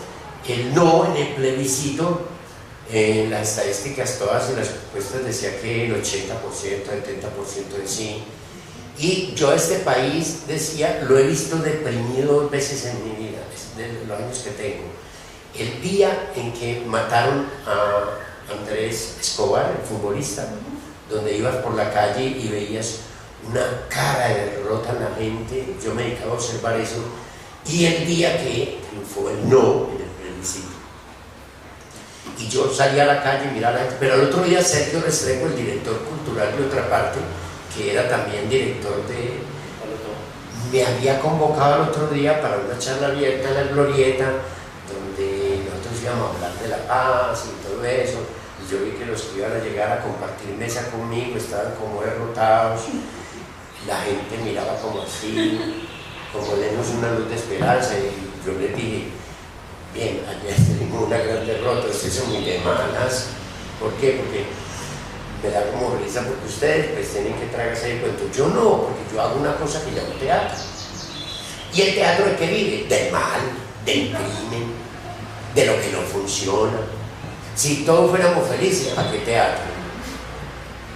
el no en el plebiscito, las estadísticas todas en las encuestas decía que el 80%, el 30% de sí, y yo a este país decía, lo he visto deprimido 2 veces en mi vida, desde los años que tengo. El día en que mataron a Andrés Escobar, el futbolista, donde ibas por la calle y veías una cara de derrota en la gente, yo me dedicaba a observar eso, y el día que triunfó el no en el plebiscito. Y yo salí a la calle y miraba a la gente, pero al otro día Sergio Restrepo, el director cultural de otra parte, que era también director me había convocado el otro día para una charla abierta en la Glorieta, donde nosotros íbamos a hablar de la paz y todo eso. Y yo vi que los que iban a llegar a compartir mesa conmigo estaban como derrotados, la gente miraba como así, como lenos una luz de esperanza, y yo les dije, bien, ayer tenemos una gran derrota, ustedes son muy de malas. ¿Por qué? Porque me da como risa, porque ustedes pues tienen que tragarse el cuento. Yo no, porque yo hago una cosa que llamo teatro. ¿Y el teatro de qué vive? Del mal, del crimen, de lo que no funciona. Si todos fuéramos felices, ¿para qué teatro?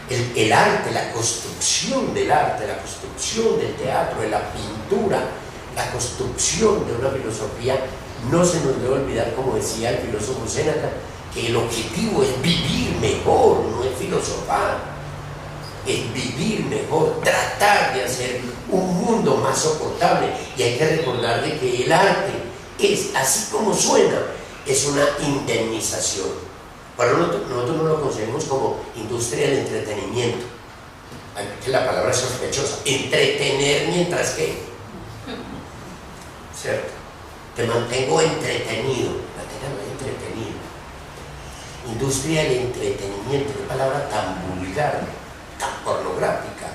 El arte, la construcción del arte, la construcción del teatro, de la pintura, la construcción de una filosofía, no se nos debe olvidar, como decía el filósofo Séneca, que el objetivo es vivir mejor, no es filosofar, es vivir mejor, tratar de hacer un mundo más soportable. Y hay que recordar de que el arte es, así como suena, es una indemnización. Para nosotros no lo concebimos como industria del entretenimiento, que la palabra es sospechosa, entretener mientras que, ¿cierto? Te mantengo entretenido, manténgame entretenido. Industria del entretenimiento, una palabra tan vulgar, tan pornográfica.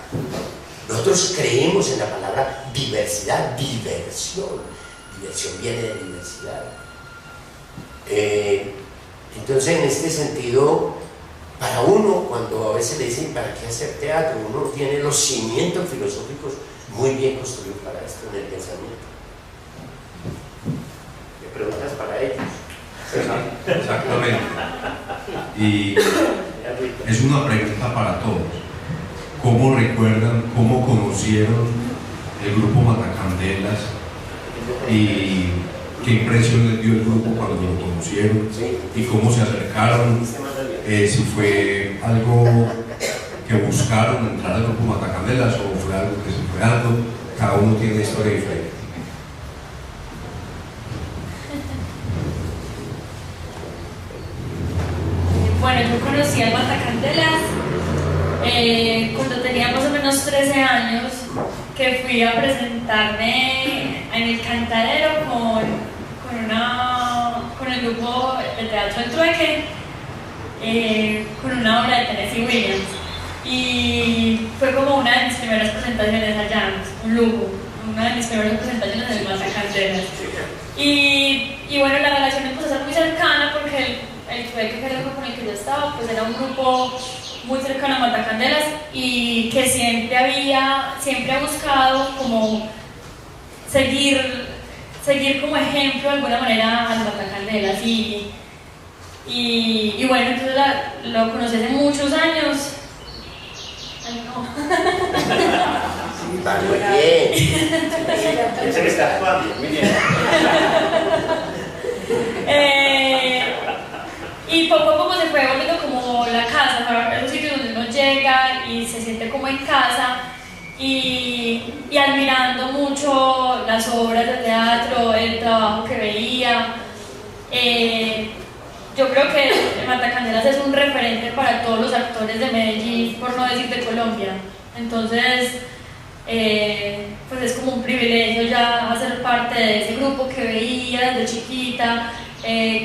Nosotros creemos en la palabra diversidad, diversión. Diversión viene de diversidad. Entonces, en este sentido, para uno, cuando a veces le dicen ¿para qué hacer teatro?, uno tiene los cimientos filosóficos muy bien construidos para esto en el pensamiento. ¿Me preguntas para ellos? Exactamente. Y es una pregunta para todos. ¿Cómo recuerdan, cómo conocieron el grupo Matacandelas y qué impresión les dio el grupo cuando lo conocieron y cómo se acercaron? Si fue algo que buscaron entrar al grupo Matacandelas o fue algo que se fue dando. Cada uno tiene una historia diferente. Bueno, yo conocí al Matacandelas cuando tenía más o menos 13 años, que fui a presentarme en el Cantadero con el grupo de teatro El Trueque, con una obra de Tennessee Williams. Y fue como una de mis primeras presentaciones allá, un lujo, una de mis primeras presentaciones en el Matacandelas. Y bueno, la relación empezó a ser muy cercana porque el Trueque, que era el grupo con el que yo estaba, pues era un grupo muy cercano a Matacandelas y que siempre ha buscado como seguir como ejemplo de alguna manera a los Matacandelas y bueno, entonces lo conocí hace muchos años. Ay, no. Va muy bien. Piensa que está actuando, muy bien. Y poco a poco se fue volviendo como la casa, esos sitios donde uno llega y se siente mucho las obras de teatro, el trabajo que veía. Yo creo que el Matacandelas es un referente para todos los actores de Medellín, por no decir de Colombia. Entonces, pues es como un privilegio ya hacer parte de ese grupo que veía desde chiquita,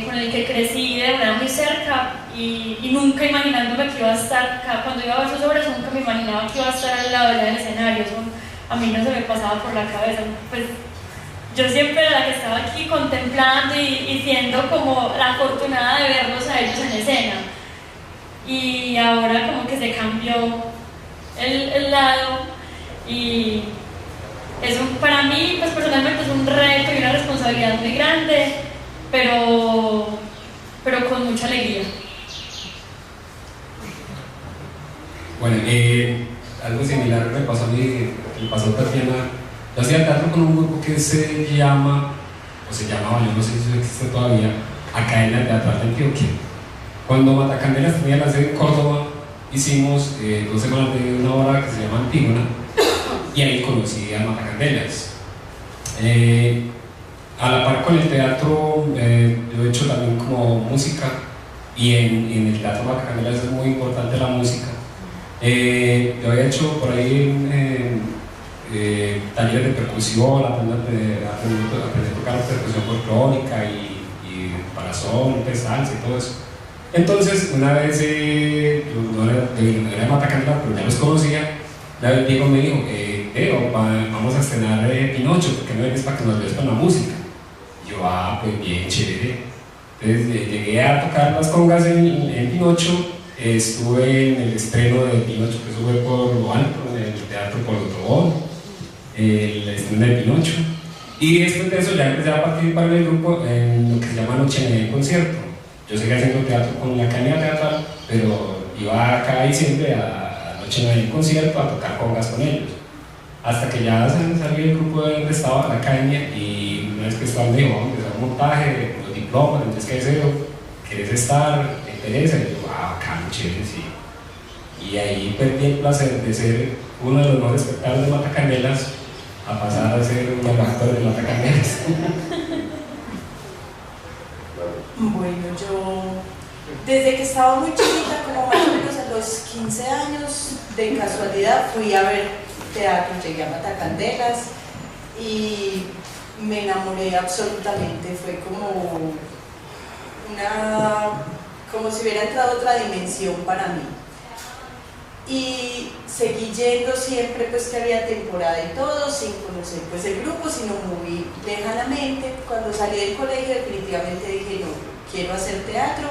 con el que crecí de manera muy cerca y nunca imaginándome que iba a estar acá. Cuando iba a ver sus obras nunca me imaginaba que iba a estar al lado del escenario. Eso a mí no se me pasaba por la cabeza. Pues yo siempre era la que estaba aquí contemplando y siendo como la afortunada de verlos a ellos en escena. Y ahora como que se cambió el lado y para mí pues personalmente es un reto y una responsabilidad muy grande, pero con mucha alegría. Bueno, algo similar me pasó a mí, me pasó a Tatiana. Yo hacía teatro con un grupo que se llamaba, yo no sé si eso existe todavía, Academia Teatral de Antioquia. Cuando Matacandelas tenía la sede en Córdoba, hicimos 2 semanas de una obra que se llama Antígona, y ahí conocí a Matacandelas. A la par con el teatro, yo he hecho también como música, y en el teatro Matacandelas es muy importante la música. Yo había hecho por ahí talleres de percusión, aprender a tocar percusión folclórica y parazón, salsa y todo eso. Entonces, una vez, yo no era de Matacandelas, pero ya los conocía. Una vez Diego me dijo, vamos a estrenar Pinocho, ¿por qué no vienes para que nos veas con la música? Y yo, pues bien, chévere. Entonces llegué a tocar las congas en Pinocho. Estuve en el estreno de Pinocho, que eso fue por lo alto, en el Teatro Polo Tobón, el estreno de Pinocho. Y después de eso ya empecé a participar en el grupo en lo que se llama Noche de Concierto. Yo seguía haciendo teatro con la Academia Teatral, pero iba cada diciembre a Noche de Concierto a tocar congas con ellos. Hasta que ya salí del grupo donde estaba, la Academia, y una vez que estaba me dijo, vamos a empezar un montaje, los diplomas, entonces ¿qué deseo? ¿Quieres estar? ¿Te interesa? Y yo, bacán, chévere, sí. Y ahí perdí el placer de ser uno de los mejores espectadores de Matacandelas a pasar a ser uno de los actores de Matacandelas. Bueno, yo desde que estaba muy chiquita, como más o menos a los 15 años, de casualidad fui a ver teatro, llegué a Matacandelas y me enamoré absolutamente. Fue como si hubiera entrado a otra dimensión para mí. Y seguí yendo siempre, pues que había temporada y todo, sin conocer pues el grupo, sino muy lejanamente. Cuando salí del colegio definitivamente dije, no, quiero hacer teatro,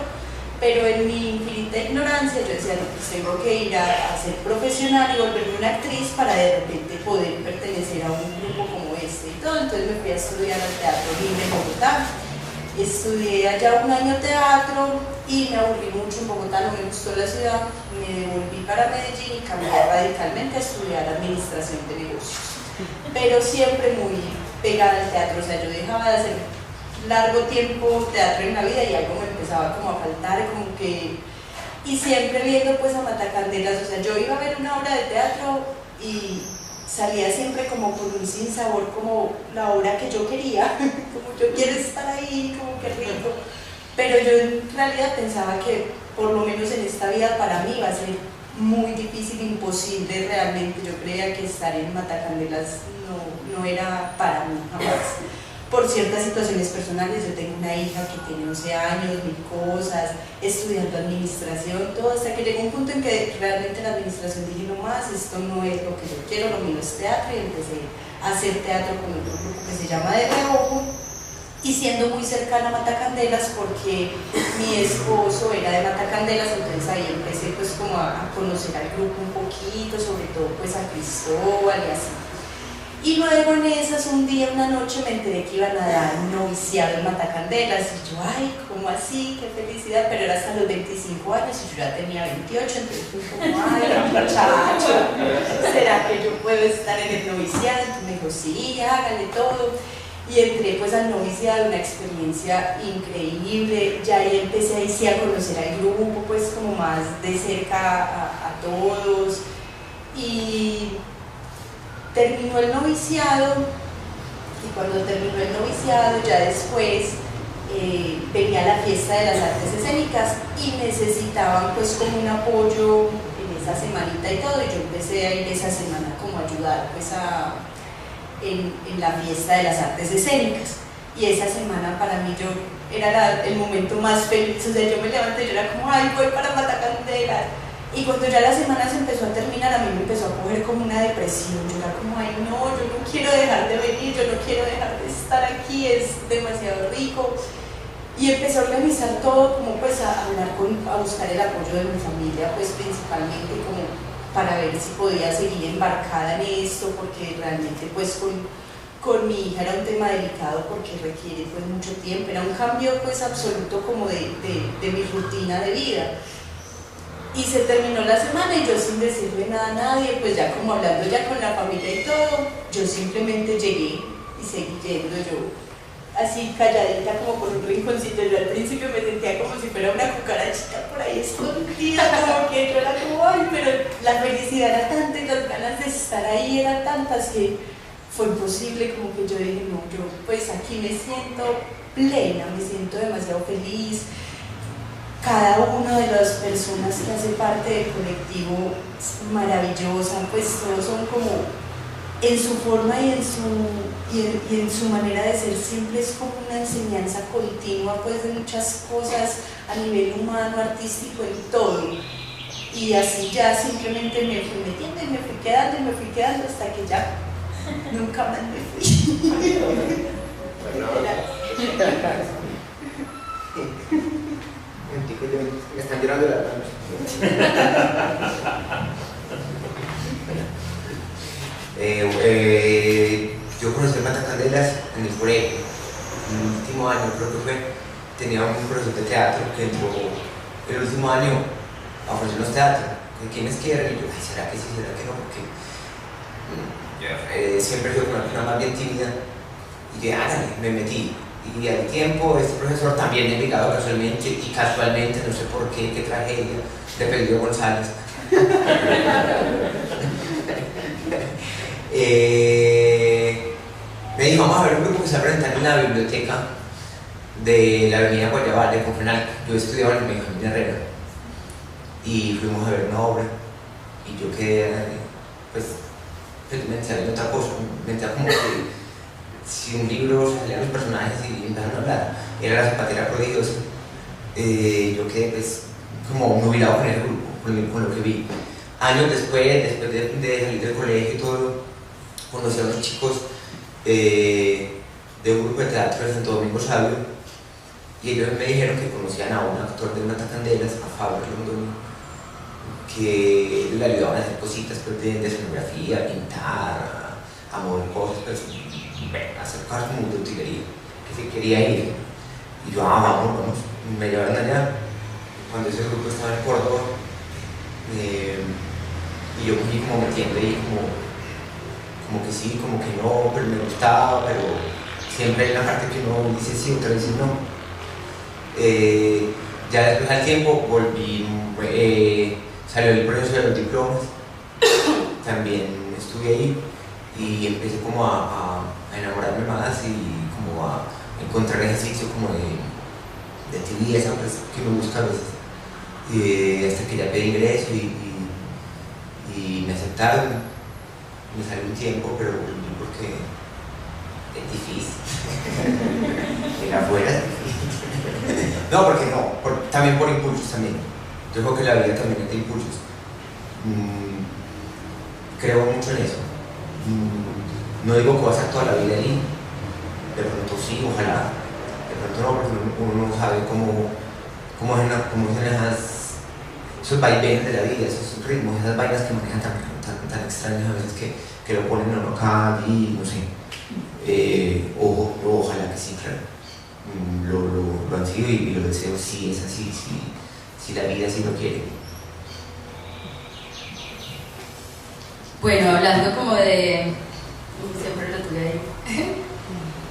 pero en mi infinita ignorancia yo decía, no, pues tengo que ir a ser profesional y volverme una actriz para de repente poder pertenecer a un grupo como este y todo. Entonces me fui a estudiar al Teatro Libre en Bogotá. Estudié allá 1 año teatro y me aburrí mucho en Bogotá, no me gustó la ciudad, me devolví para Medellín y cambié radicalmente a estudiar administración de negocios, pero siempre muy pegada al teatro. O sea, yo dejaba de hacer largo tiempo teatro en la vida y algo me empezaba como a faltar, y siempre viendo pues a Matacandelas. O sea, yo iba a ver una obra de teatro y salía siempre como con un sinsabor, como la obra que yo quería, como yo quiero estar ahí, como que rico. Pero yo en realidad pensaba que por lo menos en esta vida para mí iba a ser muy difícil, imposible realmente. Yo creía que estar en Matacandelas no era para mí jamás. Por ciertas situaciones personales, yo tengo una hija que tiene 11 años, 1000 cosas, estudiando administración, todo, hasta que llegó un punto en que realmente la administración dije, no más, esto no es lo que yo quiero, lo mío es teatro, y empecé a hacer teatro con otro grupo que se llama De Reojo, y siendo muy cercana a Matacandelas porque mi esposo era de Matacandelas, entonces ahí empecé pues como a conocer al grupo un poquito, sobre todo pues a Cristóbal y así. Y luego en esas, un día, una noche, me enteré que iban a dar un noviciado en Matacandelas. Y yo, ay, ¿cómo así? ¡Qué felicidad! Pero era hasta los 25 años y yo ya tenía 28, entonces fui como, ay, muchacho, ¿será que yo puedo estar en el noviciado? Entonces me dijo, sí, hágale todo. Y entré pues al noviciado, una experiencia increíble. Ya ahí empecé ahí sí a conocer al grupo, pues como más de cerca a todos. Y terminó el noviciado Y cuando terminó el noviciado, ya después venía la fiesta de las artes escénicas y necesitaban pues como un apoyo en esa semanita y todo, y yo empecé a ir esa semana como a ayudar pues en la fiesta de las artes escénicas. Y esa semana para mí era el momento más feliz, o sea, yo me levanté y yo era como, ay, voy para Matacandelas. Y cuando ya la semana se empezó a terminar, a mí me empezó a coger como una depresión, yo era como, ay no, yo no quiero dejar de venir, yo no quiero dejar de estar aquí, es demasiado rico. Y empecé a organizar todo, como pues a buscar el apoyo de mi familia, pues principalmente como para ver si podía seguir embarcada en esto, porque realmente pues con mi hija era un tema delicado porque requiere pues mucho tiempo, era un cambio pues absoluto como de mi rutina de vida. Y se terminó la semana y yo sin decirle nada a nadie, pues ya como hablando ya con la familia y todo, yo simplemente llegué y seguí yendo yo así calladita como por un rinconcito. Yo al principio me sentía como si fuera una cucarachita por ahí escondida, como que yo era como, ay, pero la felicidad era tanta y las ganas de estar ahí eran tantas que fue imposible, como que yo dije, no, yo pues aquí me siento plena, me siento demasiado feliz. Cada una de las personas que hace parte del colectivo es maravillosa, pues todos son como en su forma y en su manera de ser, siempre es como una enseñanza continua pues de muchas cosas a nivel humano, artístico, en todo. Y así ya simplemente me fui metiendo y me fui quedando hasta que ya nunca más me fui. Me están llorando las manos. Yo conocí a Matacandelas en el colegio, en el último año creo que fue. Tenía un profesor de teatro que entró el último año a ofrecernos teatro. ¿Quiénes quieren? Y yo, ay, ¿será que sí, será que no? Porque siempre fui una persona más bien tímida. Y yo, hágale, me metí. Y al tiempo, este profesor también de Envigado casualmente, y casualmente, no sé por qué, qué tragedia, de Pedro González. Me dijo, vamos a ver un grupo que se va a presentar en la biblioteca de la avenida Guayabal, de Confenal. Yo estudiaba en Benjamín Herrera y fuimos a ver una obra y yo quedé, pues me enteré de otra cosa, me enteré como que si un libro salían los personajes y empezaron a hablar, era La Zapatera Prodigiosa. Yo quedé pues como nubilado con el grupo, con lo que vi. Años después de salir del colegio y todo, conocí a unos chicos de un grupo de teatro de Santo Domingo Sabio y ellos me dijeron que conocían a un actor de Matacandelas, a Fabio Londoño, que le ayudaban a hacer cositas pues, de escenografía, pintar, a mover cosas, pues, hacer cosas como de utilería, que se quería ir. Y yo, vamos, me llevaron allá. Cuando ese grupo estaba en Córdoba, y yo fui como metiendo ahí, como que sí, como que no, pero me gustaba, pero siempre hay la parte que uno dice sí, otra vez no. Ya después al tiempo volví, salió el proceso de los diplomas, también estuve ahí y empecé como a enamorarme más y como a encontrar ejercicio como de tibieza, pues, que me gusta a veces, hasta que ya pedí ingreso y me aceptaron. Me salió un tiempo, pero volví porque es difícil. Llegar afuera es difícil. No, porque no, también por impulsos también. Yo creo que la vida también es de impulsos. Creo mucho en eso. No digo que va a estar toda la vida ahí, de pronto sí, ojalá, de pronto no, porque uno no sabe cómo son esos vaivenes de la vida, esos ritmos, esas vainas que manejan tan extrañas a veces que lo ponen a uno acá y no sé. Ojalá que sí, claro. Lo han sido y lo deseo, sí, es así, si la vida sí lo quiere. Bueno, hablando como de, siempre lo tuve ahí,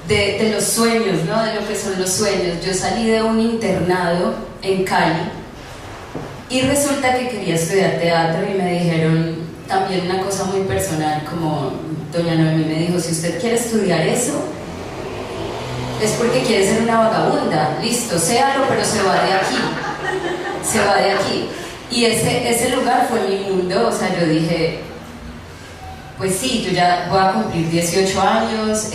de los sueños, ¿no? De lo que son los sueños. Yo salí de un internado en Cali y resulta que quería estudiar teatro y me dijeron también una cosa muy personal, como doña Noemí me dijo, si usted quiere estudiar eso, es porque quiere ser una vagabunda, listo, séalo, pero se va de aquí, se va de aquí. Y ese lugar fue mi mundo, o sea, yo dije, pues sí, yo ya voy a cumplir 18 años,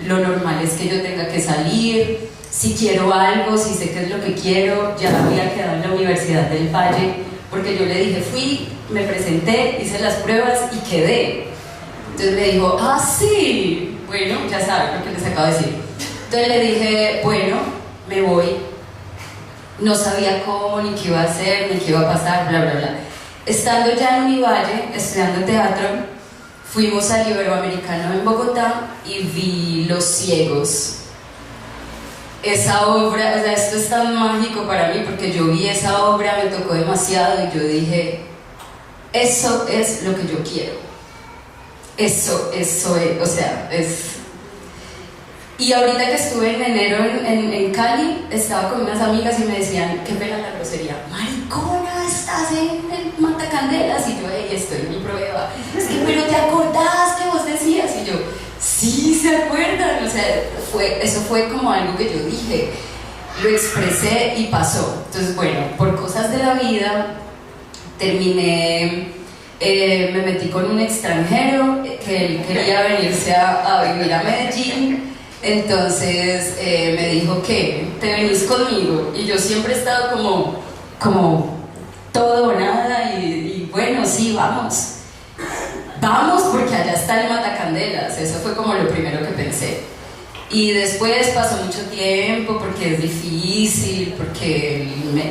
lo normal es que yo tenga que salir, si quiero algo, si sé qué es lo que quiero, ya había quedado en la Universidad del Valle, porque yo le dije, fui, me presenté, hice las pruebas y quedé. Entonces me dijo, ah, sí, bueno, ya saben lo que les acabo de decir. Entonces le dije, bueno, me voy. No sabía cómo, ni qué iba a hacer, ni qué iba a pasar, bla, bla, bla. Estando ya en Univalle, estudiando teatro, fuimos al Iberoamericano en Bogotá y vi Los Ciegos. Esa obra, o sea, esto es tan mágico para mí porque yo vi esa obra, me tocó demasiado y yo dije, eso es lo que yo quiero. Eso es, o sea, es... Y ahorita que estuve en enero en Cali, estaba con unas amigas y me decían, qué pena la grosería, maricona, estás en el Matacandelas, y yo, hey, estoy en mi prueba, es que, pero ¿te acordás que vos decías? Y yo, sí, ¿se acuerdan? O sea, eso fue como algo que yo dije, lo expresé y pasó. Entonces, bueno, por cosas de la vida, terminé, me metí con un extranjero que él quería venirse a vivir a Medellín. Entonces me dijo que te venís conmigo, y yo siempre he estado como todo o nada, y bueno, sí, vamos porque allá está el Matacandelas. Eso fue como lo primero que pensé. Y después pasó mucho tiempo porque es difícil, porque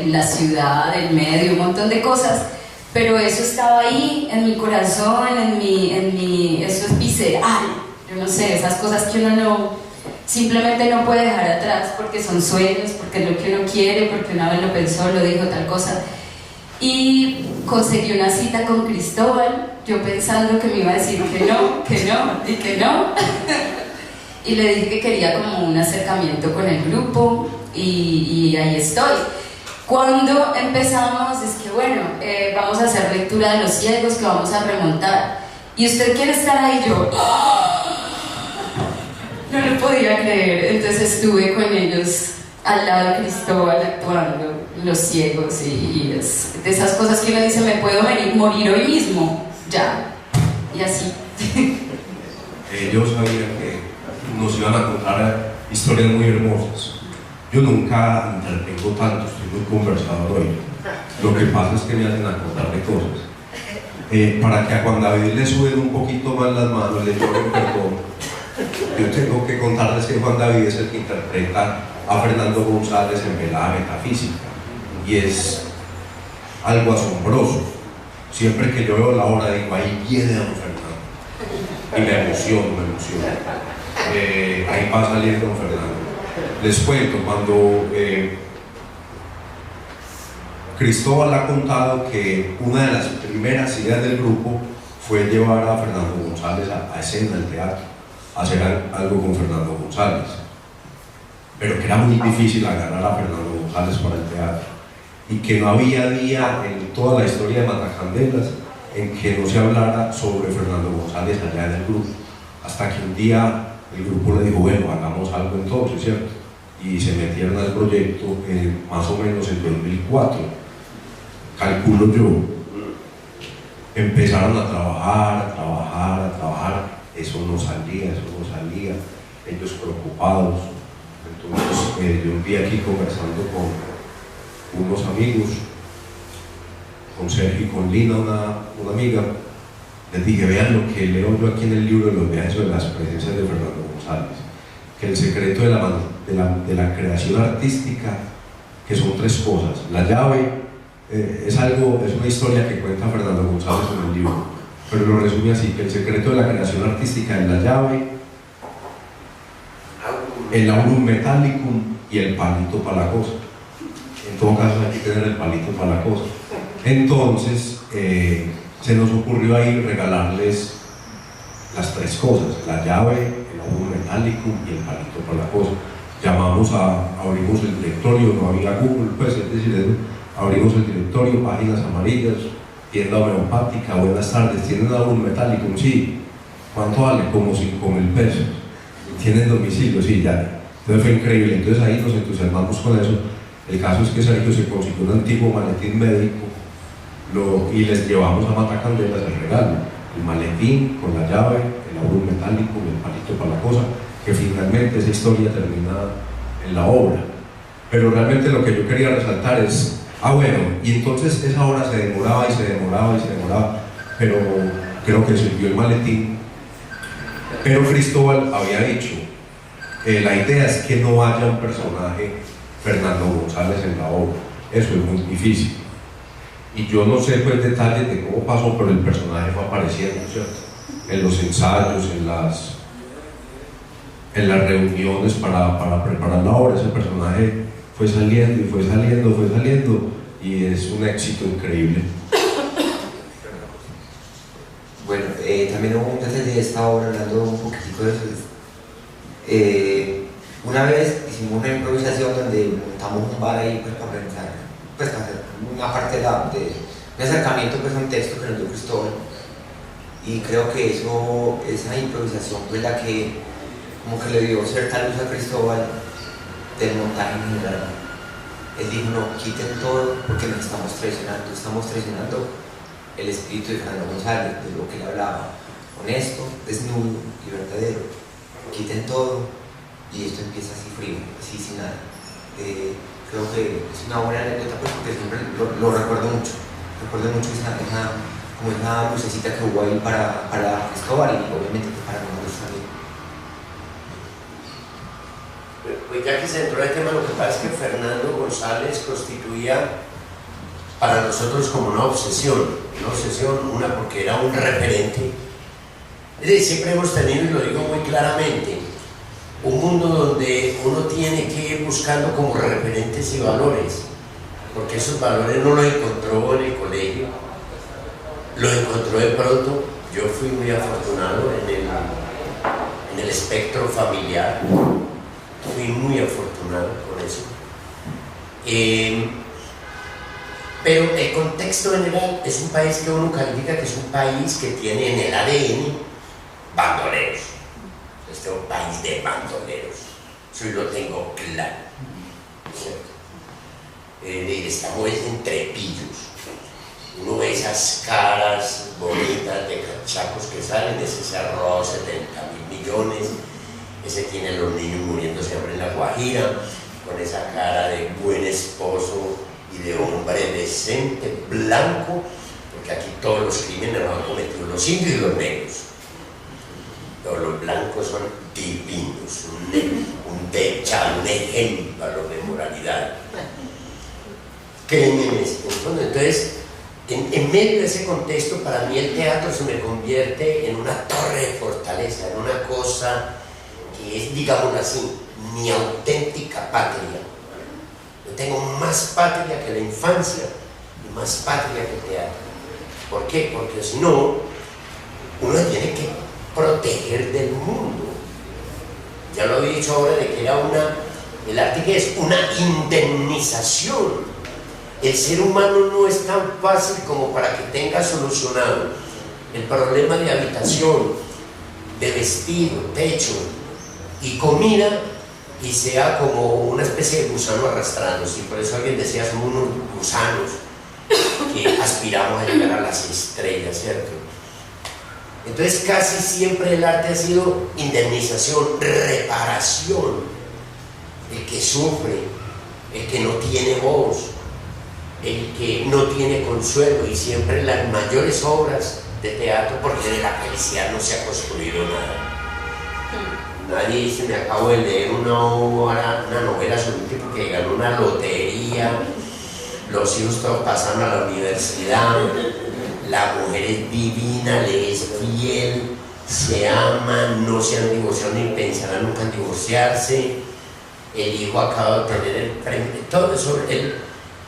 la ciudad, el medio, un montón de cosas, pero eso estaba ahí en mi corazón, eso es visceral, yo no sé, esas cosas que uno simplemente no puede dejar atrás porque son sueños, porque es lo que uno quiere, porque una vez lo pensó, lo dijo, tal cosa. Y conseguí una cita con Cristóbal, yo pensando que me iba a decir que no, y que no. Y le dije que quería como un acercamiento con el grupo, y ahí estoy. Cuando empezamos, es que bueno, vamos a hacer lectura de Los Ciegos, que vamos a remontar. ¿Y usted quiere estar ahí? Yo... no lo podía creer. Entonces estuve con ellos al lado de Cristóbal actuando Los Ciegos, y es de esas cosas que uno dice, me puedo morir hoy mismo, ya, y así. Yo sabía que nos iban a contar historias muy hermosas. Yo nunca intervengo tanto, estoy muy conversador hoy. Lo que pasa es que me hacen acordar de cosas. Para que a Juan David le suben un poquito más las manos, le lloren perdón, yo tengo que contarles que Juan David es el que interpreta a Fernando González en Velada Metafísica, y es algo asombroso. Siempre que yo veo la obra digo, ahí viene don Fernando, y me emociono. Ahí va a salir don Fernando. Les cuento, cuando Cristóbal ha contado que una de las primeras ideas del grupo fue llevar a Fernando González a escena, al teatro, hacer algo con Fernando González, pero que era muy difícil agarrar a Fernando González para el teatro, y que no había día en toda la historia de Matacandelas en que no se hablara sobre Fernando González allá en el grupo, hasta que un día el grupo le dijo, bueno, hagamos algo entonces, ¿cierto? Y se metieron al proyecto más o menos en 2004, calculo yo. Empezaron a trabajar, eso no salía, ellos preocupados. Entonces yo un día aquí conversando con unos amigos, con Sergio y con Lina, una amiga, les dije, vean lo que leo yo aquí en el libro de los viajes sobre las presencias de Fernando González, que el secreto de la creación artística, que son tres cosas. La llave es una historia que cuenta Fernando González en el libro, pero lo resume así, que el secreto de la creación artística es la llave, el aurum metallicum y el palito para la cosa. En todo caso hay que tener el palito para la cosa. Entonces se nos ocurrió ahí regalarles las tres cosas, la llave, el aurum metallicum y el palito para la cosa. Abrimos el directorio, no había Google, pues, es decir, abrimos el directorio, páginas amarillas, tienda homeopática, buenas tardes, ¿tienen aurum metallicum? Sí. ¿Cuánto vale? Como 5.000 pesos. ¿Tienen domicilio? Sí, ya. Entonces fue increíble, entonces ahí nos entusiasmamos con eso. El caso es que Sergio se consiguió un antiguo maletín médico y les llevamos a Matacandelas el regalo, el maletín con la llave, el abril metálico, el palito para la cosa, que finalmente esa historia termina en la obra. Pero realmente lo que yo quería resaltar es, bueno, y entonces esa obra se demoraba y se demoraba y se demoraba, pero creo que sirvió el maletín. Pero Cristóbal había dicho, la idea es que no haya un personaje Fernando González en la obra, eso es muy difícil. Y yo no sé pues detalles de cómo pasó, pero el personaje fue apareciendo, ¿cierto? En los ensayos, en las reuniones para preparar la obra, ese personaje fue saliendo y fue saliendo, y es un éxito increíble. Bueno, también hubo un detalle de esta obra, hablando un poquitico de eso. Una vez hicimos una improvisación donde montamos un bar ahí pues, para pensar, pues para hacer una parte de un acercamiento pues, a un texto que nos dio Cristóbal, y creo que esa improvisación fue la que como que le dio cierta luz a Cristóbal del montaje en general. Él dijo, no, quiten todo porque nos estamos traicionando el espíritu de Fernando González, de lo que él hablaba, honesto, desnudo y verdadero. Quiten todo y esto empieza así frío, así sin nada. Creo que es una buena anécdota pues, porque siempre lo recuerdo mucho como esa lucecita que hubo ahí para Cristóbal y obviamente para nosotros también. Pues ya que se entró el tema, lo que pasa es que Fernando González constituía para nosotros como una obsesión, una porque era un referente. Es decir, siempre hemos tenido, y lo digo muy claramente, un mundo donde uno tiene que ir buscando como referentes y valores, porque esos valores no los encontró en el colegio, los encontró de pronto. Yo fui muy afortunado en el espectro familiar, fui muy afortunado con eso. Pero el contexto general es un país que uno califica que es un país que tiene en el ADN bandoleros. Este es un país de bandoleros, eso yo lo tengo claro, ¿cierto? Estamos entre pillos. Uno ve esas caras bonitas de cachacos que salen, ese se ahorró 70.000 millones, ese tiene los niños muriendo siempre en La Guajira, con esa cara de buen esposo y de hombre decente, blanco, porque aquí todos los crímenes los han cometido los indios y los negros. Los blancos son divinos, un ejemplo de moralidad. Créeme en esto. Entonces, en medio de ese contexto, para mí el teatro se me convierte en una torre de fortaleza, en una cosa que es, digámoslo así, mi auténtica patria. Yo tengo más patria que la infancia y más patria que el teatro. ¿Por qué? Porque si no, uno tiene que proteger del mundo. Ya lo he dicho ahora de que era el arte que es una indemnización. El ser humano no es tan fácil como para que tenga solucionado el problema de habitación, de vestido, techo y comida y sea como una especie de gusano arrastrándose. Y por eso alguien decía, somos unos gusanos que aspiramos a llegar a las estrellas, ¿cierto? Entonces casi siempre el arte ha sido indemnización, reparación. El que sufre, el que no tiene voz, el que no tiene consuelo, y siempre las mayores obras de teatro, porque de la felicidad no se ha construido nada. Nadie dice, me acabo de leer una novela sobre un tipo que ganó una lotería, los hijos todos pasaron a la universidad, la mujer es divina, le es fiel, se aman, no se han divorciado ni pensarán nunca en divorciarse, el hijo acaba de tener el premio, todo eso,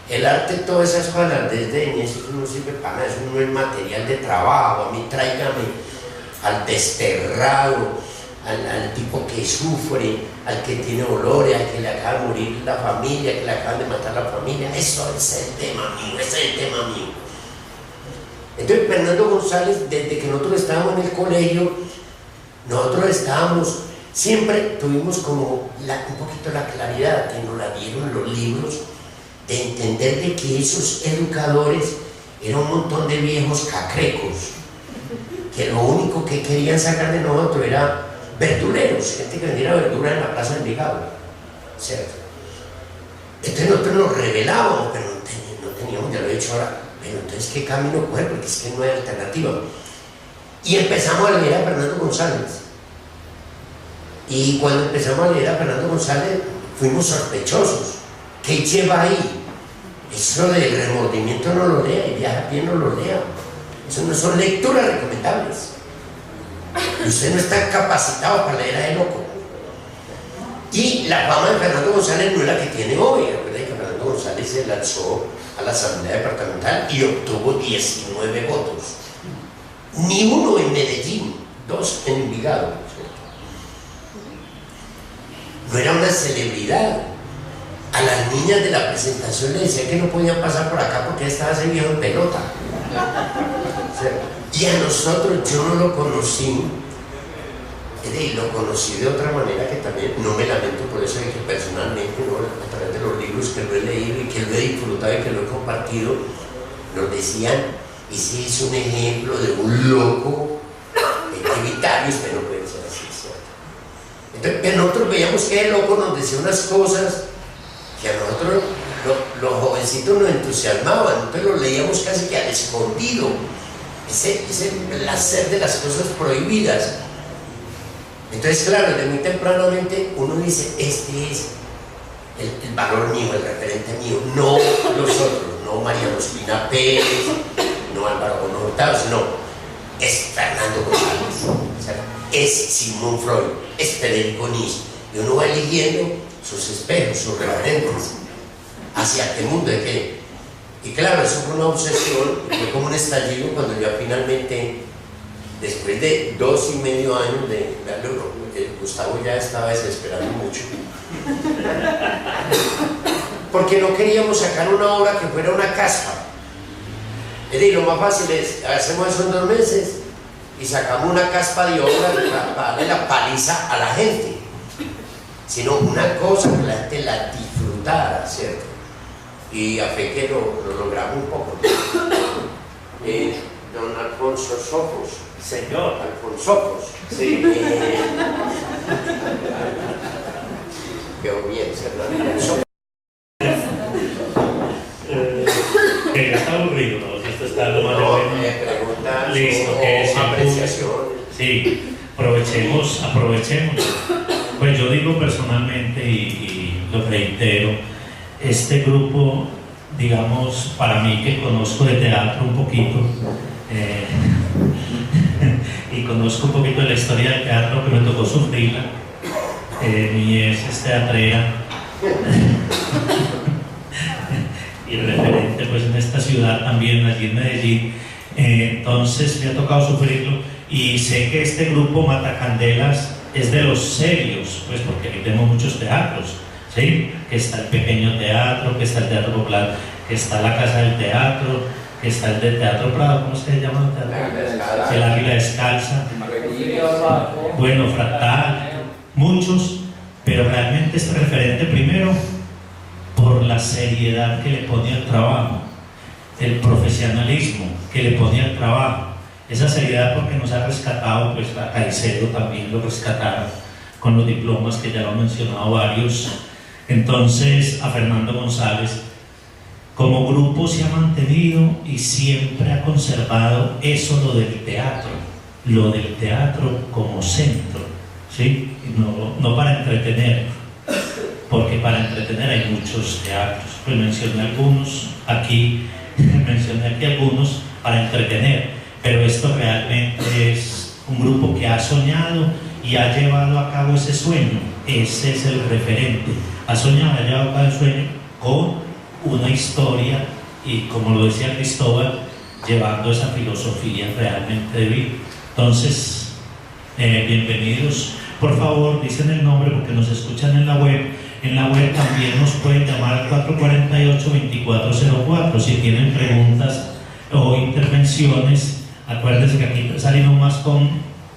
el arte, todas esas cosas, desde eso no sirve para nada, eso no es material de trabajo. A mí tráigame al desterrado, al tipo que sufre, al que tiene dolores, al que le acaba de morir la familia, que le acaban de matar la familia. Eso es el tema mío, ese es el tema mío. Entonces Fernando González, desde que nosotros estábamos en el colegio, nosotros estábamos siempre tuvimos como un poquito la claridad que nos la dieron los libros, de entender de que esos educadores eran un montón de viejos cacrecos, que lo único que querían sacar de nosotros era verduleros, gente que vendiera verdura en la plaza del Envigado, ¿cierto? Entonces nosotros nos rebelábamos, pero no teníamos, ya lo he dicho ahora, pero entonces ¿qué camino coger? Porque es que no hay alternativa. Y empezamos a leer a Fernando González. Y cuando empezamos a leer a Fernando González, fuimos sospechosos. ¿Qué lleva ahí? Eso del remordimiento no lo lea, y viaja a pie no lo lea. Eso no son lecturas recomendables. Y usted no está capacitado para leer a el loco. Y la fama de Fernando González no es la que tiene hoy. Recuerda que Fernando González se lanzó a la Asamblea Departamental y obtuvo 19 votos. Ni uno en Medellín, 2 en Envigado. No era una celebridad. A las niñas de la presentación le decían que no podían pasar por acá porque estaba ese viejo en pelota. Y a nosotros, yo no lo conocí, y lo conocí de otra manera que también, no me lamento por eso, de que personalmente, ¿no?, a través de los libros que lo he leído y que lo he disfrutado y que lo he compartido, nos decían, ese es un ejemplo de un loco, hay que evitarlo, usted no puede ser así, ¿cierto? Entonces nosotros veíamos que el loco nos decía unas cosas que a nosotros los jovencitos nos entusiasmaban, entonces lo leíamos casi que al escondido, ese placer de las cosas prohibidas. Entonces, claro, desde muy tempranamente uno dice, este es el valor mío, el referente mío, no los otros, no María Ospina Pérez, no Álvaro Gómez Hurtado, sino es Fernando González, o sea, es Sigmund Freud, es Federico Nietzsche, y uno va eligiendo sus espejos, sus referentes, hacia qué mundo, de qué. Y claro, eso fue una obsesión, fue como un estallido cuando yo finalmente, después de 2,5 años de verlo, Gustavo ya estaba desesperando mucho, porque no queríamos sacar una obra que fuera una caspa. Es decir, lo más fácil es, hacemos eso en 2 meses y sacamos una caspa de obra para darle la paliza a la gente, sino una cosa que la gente la disfrutara, ¿cierto? Y a fe que lo logramos un poco. Don Alfonso Sopos. Señor. Alfonso Sopos. Sí. Quedó bien, ¿cierto? Que ya está aburrido, ¿no? Esto está lo más bueno. Preguntas Listo, o que es apreciaciones. Sí, aprovechemos. Pues yo digo personalmente y lo reitero, este grupo, digamos, para mí que conozco de teatro un poquito, y conozco un poquito de la historia del teatro, que me tocó sufrirla, mi ex es teatrera y referente pues en esta ciudad también, allí en Medellín, entonces me ha tocado sufrirlo y sé que este grupo Matacandelas es de los serios, pues porque aquí tenemos muchos teatros, ¿sí? Que está el pequeño teatro, que está el teatro popular, que está la casa del teatro, que está el de Teatro Prado, ¿cómo se llama el teatro? El Águila Descalza, bueno, Fractal, muchos, pero realmente es referente primero por la seriedad que le pone al trabajo, el profesionalismo que le pone al trabajo, esa seriedad porque nos ha rescatado, pues a Caicedo también lo rescataron con los diplomas que ya lo han mencionado varios, entonces a Fernando González. Como grupo se ha mantenido y siempre ha conservado eso, lo del teatro como centro, ¿sí? No para entretener, porque para entretener hay muchos teatros, pues mencioné aquí algunos para entretener, pero esto realmente es un grupo que ha soñado y ha llevado a cabo ese sueño, ese es el referente, ha soñado, ha llevado a cabo el sueño con una historia y, como lo decía Cristóbal, llevando esa filosofía realmente de vida. Entonces, bienvenidos. Por favor, dicen el nombre porque nos escuchan en la web. En la web también nos pueden llamar al 448-2404 si tienen preguntas o intervenciones. Acuérdense que aquí salimos más con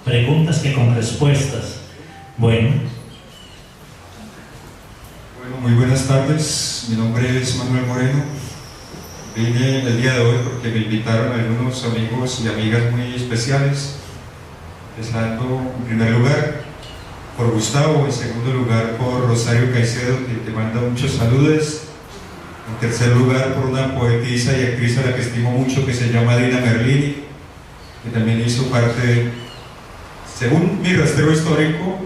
preguntas que con respuestas. Bueno. Bueno, muy buenas tardes. Mi nombre es Manuel Moreno. Vine el día de hoy porque me invitaron algunos amigos y amigas muy especiales. Empezando en primer lugar por Gustavo, en segundo lugar por Rosario Caicedo, que te manda muchos saludos. En tercer lugar por una poetisa y actriz a la que estimo mucho, que se llama Dina Merlini, que también hizo parte, según mi rastreo histórico,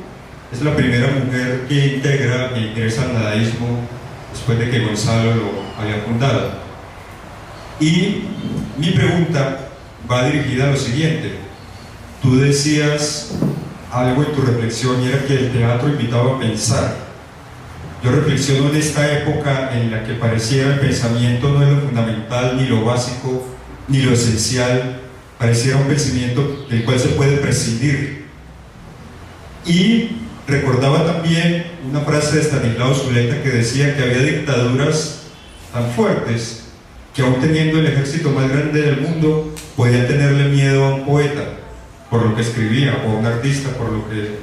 es la primera mujer que integra e ingresa al nadaísmo después de que Gonzalo lo había fundado. Y mi pregunta va dirigida a lo siguiente. Tú decías algo en tu reflexión y era que el teatro invitaba a pensar. Yo reflexiono en esta época en la que pareciera el pensamiento no es lo fundamental, ni lo básico, ni lo esencial, pareciera un pensamiento del cual se puede prescindir. Y recordaba también una frase de Stanislao Zuleta que decía que había dictaduras tan fuertes que aún teniendo el ejército más grande del mundo podía tenerle miedo a un poeta por lo que escribía, o a un artista por lo que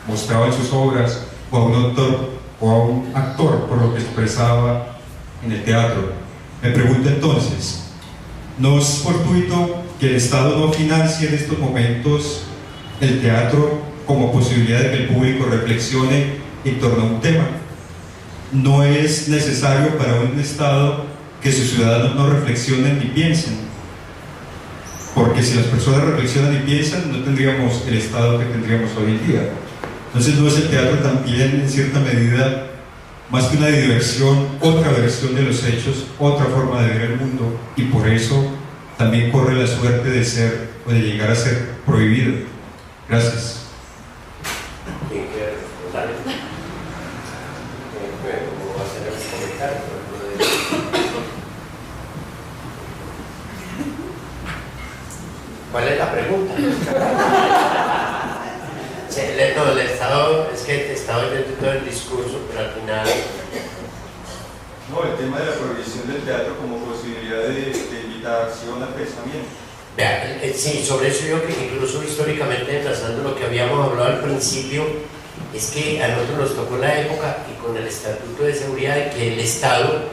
mostraba en sus obras, o a un autor o a un actor por lo que expresaba en el teatro. Me pregunto entonces, ¿no es fortuito que el Estado no financie en estos momentos el teatro como posibilidad de que el público reflexione en torno a un tema? ¿No es necesario para un Estado que sus ciudadanos no reflexionen ni piensen? Porque si las personas reflexionan y piensan, no tendríamos el Estado que tendríamos hoy en día. Entonces, ¿no es el teatro también, en cierta medida, más que una diversión, otra versión de los hechos, otra forma de ver el mundo? Y por eso también corre la suerte de ser, o de llegar a ser prohibido. Gracias. ¿Quién quiere responder? ¿Cómo va a ser el comentario? ¿Cuál es la pregunta? No, el Estado, es que te estaba oyendo todo el discurso, pero al final... No, el tema de la prohibición del teatro como posibilidad de invitación al pensamiento. Vea, sí, sobre eso yo que incluso históricamente, trazando lo que habíamos hablado al principio, es que a nosotros nos tocó la época y con el Estatuto de Seguridad de que el Estado,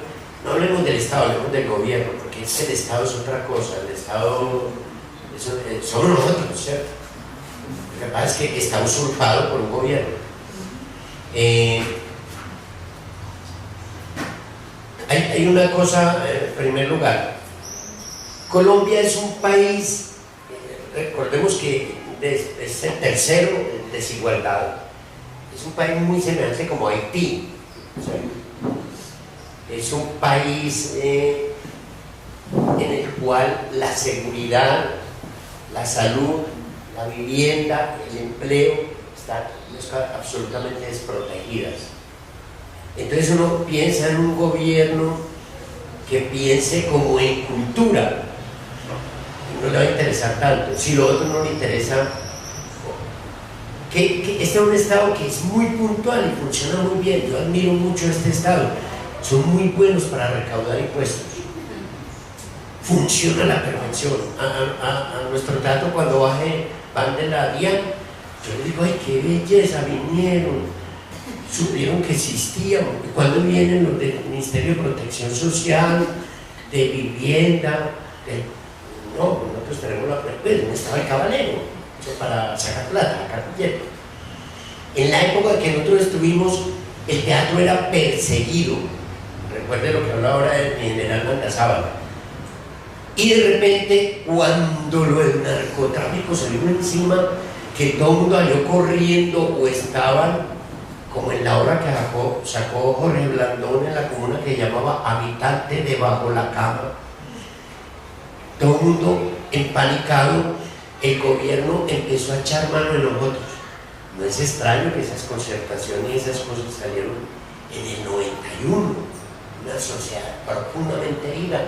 no hablemos del Estado, hablemos del gobierno, porque es que el Estado es otra cosa, el Estado somos nosotros, ¿cierto? Lo que pasa es que está usurpado por un gobierno. Hay una cosa, en primer lugar, Colombia es un país, recordemos que es el tercero en desigualdad, es un país muy semejante como Haití, ¿cierto? Es un país en el cual la seguridad, la salud, la vivienda, el empleo están absolutamente desprotegidas. Entonces uno piensa en un gobierno que piense como en cultura, no le va a interesar tanto. Si lo otro no le interesa, que este es un Estado que es muy puntual y funciona muy bien. Yo admiro mucho este Estado, son muy buenos para recaudar impuestos. Funciona a la perfección. A nuestro teatro, cuando van de la DIAN, yo les digo, ay, qué belleza, vinieron, supieron que existíamos. Y cuando vienen los del Ministerio de Protección Social, de Vivienda, no, nosotros tenemos la frecuencia, no estaba el Caballero, para sacar plata, cartillero. En la época en que nosotros estuvimos, el teatro era perseguido. Recuerde lo que hablaba ahora del general Mangazábal. Y de repente, cuando lo del narcotráfico se vino encima, que todo el mundo salió corriendo o estaban, como en la obra que sacó Jorge Blandón en la comuna que llamaba Habitante debajo la cama, todo el mundo empanicado, el gobierno empezó a echar mano de nosotros. No es extraño que esas concertaciones y esas cosas salieron en el 91, una sociedad profundamente herida,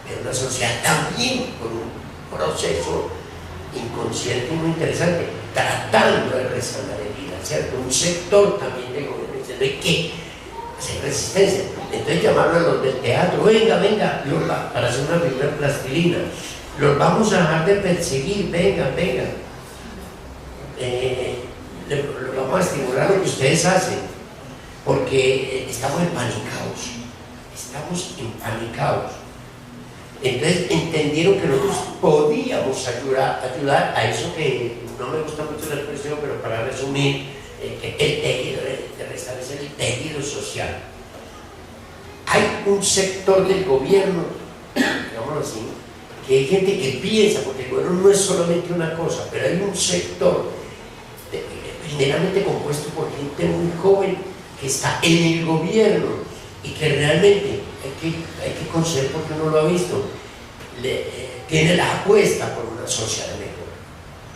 pero una sociedad también con un proceso inconsciente y muy interesante, tratando de resanar heridas, ¿cierto? Un sector también del gobierno diciendo hay que hacer resistencia. Entonces llamaron a los del teatro, venga, para hacer una primera plastilina, los vamos a dejar de perseguir, venga. vamos a estimular lo que ustedes hacen, porque estamos empanicados. Entonces entendieron que nosotros podíamos ayudar a eso que no me gusta mucho la expresión, pero para resumir, el tejido, de restablecer el tejido social. Hay un sector del gobierno, digámoslo así, que hay gente que piensa, porque el gobierno no es solamente una cosa, pero hay un sector generalmente compuesto por gente muy joven que está en el gobierno y que realmente hay que conocer, porque uno lo ha visto, tiene la apuesta por una sociedad mejor,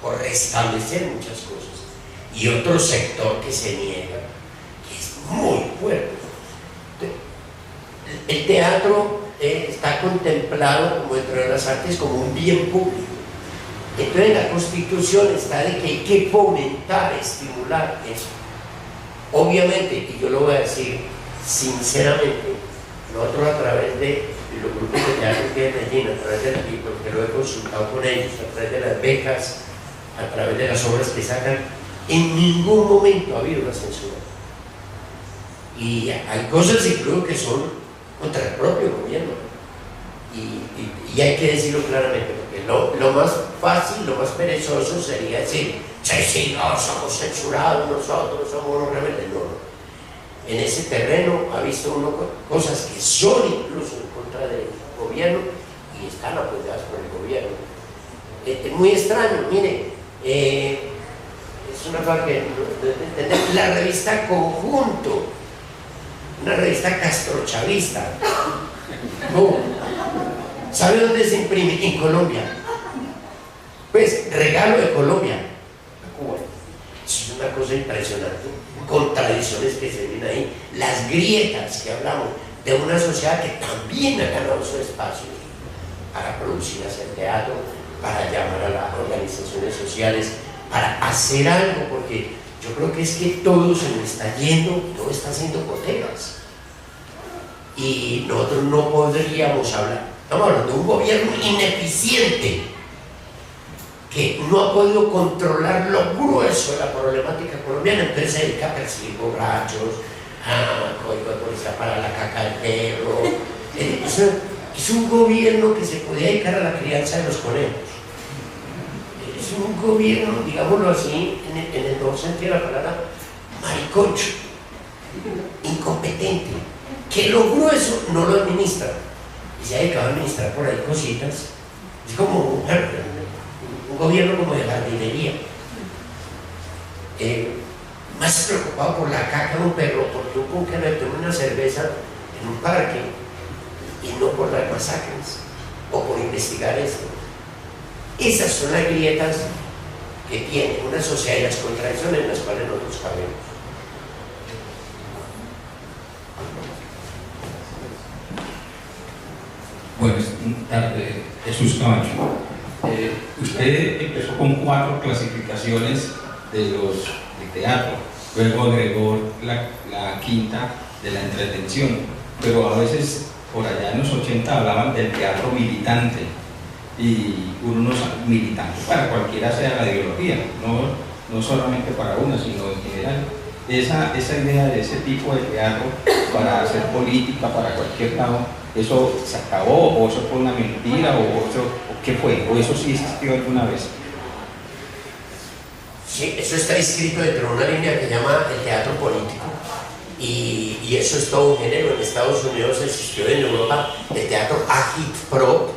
por restablecer muchas cosas, y otro sector que se niega, que es muy fuerte. El teatro está contemplado como dentro de las artes como un bien público. Entonces la Constitución está de que hay que fomentar, estimular eso. Obviamente, y yo lo voy a decir sinceramente, nosotros a través de los grupos de teatro que hay en Medellín, a través de la people, que lo he consultado con ellos, a través de las becas, a través de las obras que sacan, en ningún momento ha habido una censura. Y hay cosas incluso que son contra el propio gobierno, y hay que decirlo claramente, porque lo más fácil, lo más perezoso sería decir, sí, no, somos censurados, nosotros somos unos rebeldes. No. En ese terreno ha visto uno cosas que son incluso en contra del gobierno y están apoyadas por el gobierno. Es muy extraño, mire, es una cosa que la revista Conjunto, una revista castrochavista. ¿Cómo? ¿Sabe dónde se imprime? En Colombia. Pues, regalo de Colombia a Cuba. Es una cosa impresionante. Contradicciones que se ven ahí. Las grietas que hablamos de una sociedad que también ha ganado su espacio para producir, hacer teatro, para llamar a las organizaciones sociales, para hacer algo, porque yo creo que es que todo se nos está yendo, todo está haciendo goteras. Y nosotros no podríamos hablar, estamos hablando de un gobierno ineficiente que no ha podido controlar lo grueso de la problemática colombiana, entonces se dedica a perseguir borrachos, a código de policía para la caca del perro. Es un gobierno que se podía dedicar a la crianza de los conejos. Es un gobierno, digámoslo así, en el mejor sentido de la palabra, maricocho, incompetente, que lo grueso no lo administra y se ha dedicado a administrar por ahí cositas. Es como un gobierno como de jardinería, más preocupado por la caca de un perro, porque un punque le toma una cerveza en un parque y no por las masacres o por investigar esto. Esas son las grietas que tiene una sociedad y las contradicciones en las cuales nosotros cabemos. Buenas tardes, Jesús Camacho. Usted empezó con 4 clasificaciones de teatro, luego agregó la quinta de la entretención, pero a veces por allá en los 80 hablaban del teatro militante, y uno no sabe, militante para cualquiera sea la ideología, no solamente para una, sino en general. Esa idea de ese tipo de teatro para hacer política para cualquier lado, ¿eso se acabó o eso fue una mentira o qué fue? ¿O eso sí existió alguna vez? Sí, eso está inscrito dentro de una línea que se llama el teatro político, y eso es todo un género. En Estados Unidos existió, en Europa el teatro agitprop,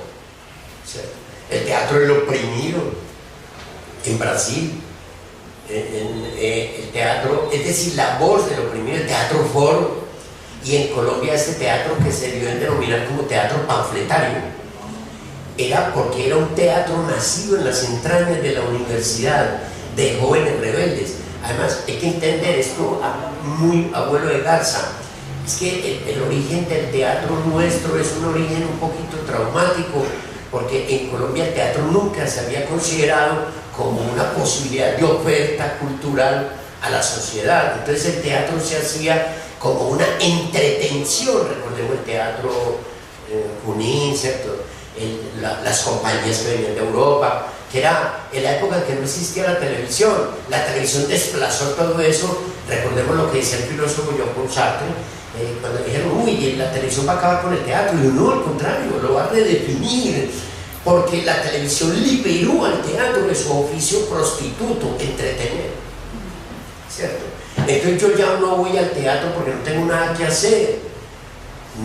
el teatro del oprimido, en Brasil el teatro, es decir, la voz del oprimido, el teatro foro, y en Colombia este teatro que se dio en denominar como teatro panfletario, era porque era un teatro nacido en las entrañas de la universidad, de jóvenes rebeldes. Además, hay que entender esto muy abuelo de Garza, es que el origen del teatro nuestro es un origen un poquito traumático, porque en Colombia el teatro nunca se había considerado como una posibilidad de oferta cultural a la sociedad. Entonces el teatro se hacía como una entretención. Recordemos el teatro Junín, ¿cierto? Las compañías que venían de Europa, que era en la época en que no existía la televisión desplazó todo eso. Recordemos lo que decía el filósofo Jean-Paul Sartre, cuando dijeron, uy, la televisión va a acabar con el teatro, y no, al contrario, lo va a redefinir, porque la televisión liberó al teatro de su oficio prostituto, entretener, ¿cierto? Entonces yo ya no voy al teatro porque no tengo nada que hacer,